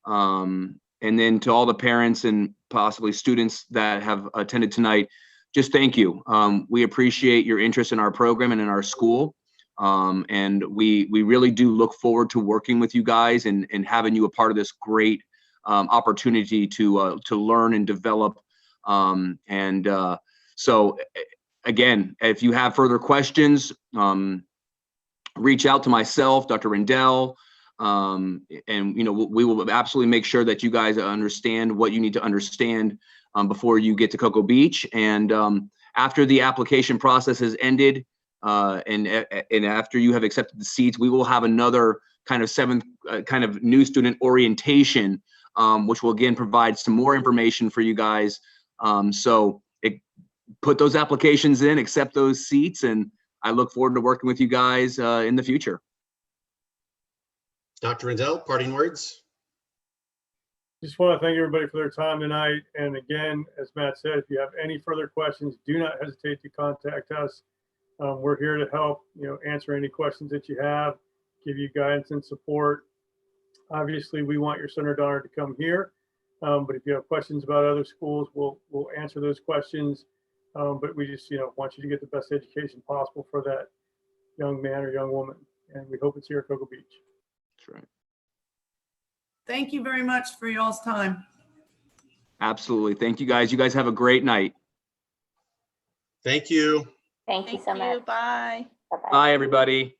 And then to all the parents and possibly students that have attended tonight, just thank you. We appreciate your interest in our program and in our school. And we really do look forward to working with you guys and having you a part of this great opportunity to learn and develop. So again, if you have further questions, reach out to myself, Dr. Rendell, and we will absolutely make sure that you guys understand what you need to understand before you get to Cocoa Beach. And after the application process has ended, and after you have accepted the seats, we will have another kind of new student orientation, which will again provide some more information for you guys. Put those applications in, accept those seats, and I look forward to working with you guys in the future. Dr. Rendell, parting words? Just want to thank everybody for their time tonight. And again, as Matt said, if you have any further questions, do not hesitate to contact us. We're here to help, answer any questions that you have, give you guidance and support. Obviously, we want your son or daughter to come here. But if you have questions about other schools, we'll answer those questions. But we just, want you to get the best education possible for that young man or young woman. And we hope it's here at Cocoa Beach. That's right. Thank you very much for y'all's time. Absolutely. Thank you guys. You guys have a great night. Thank you. Thank you Thank so you. much. Bye. Bye-bye. Bye, everybody.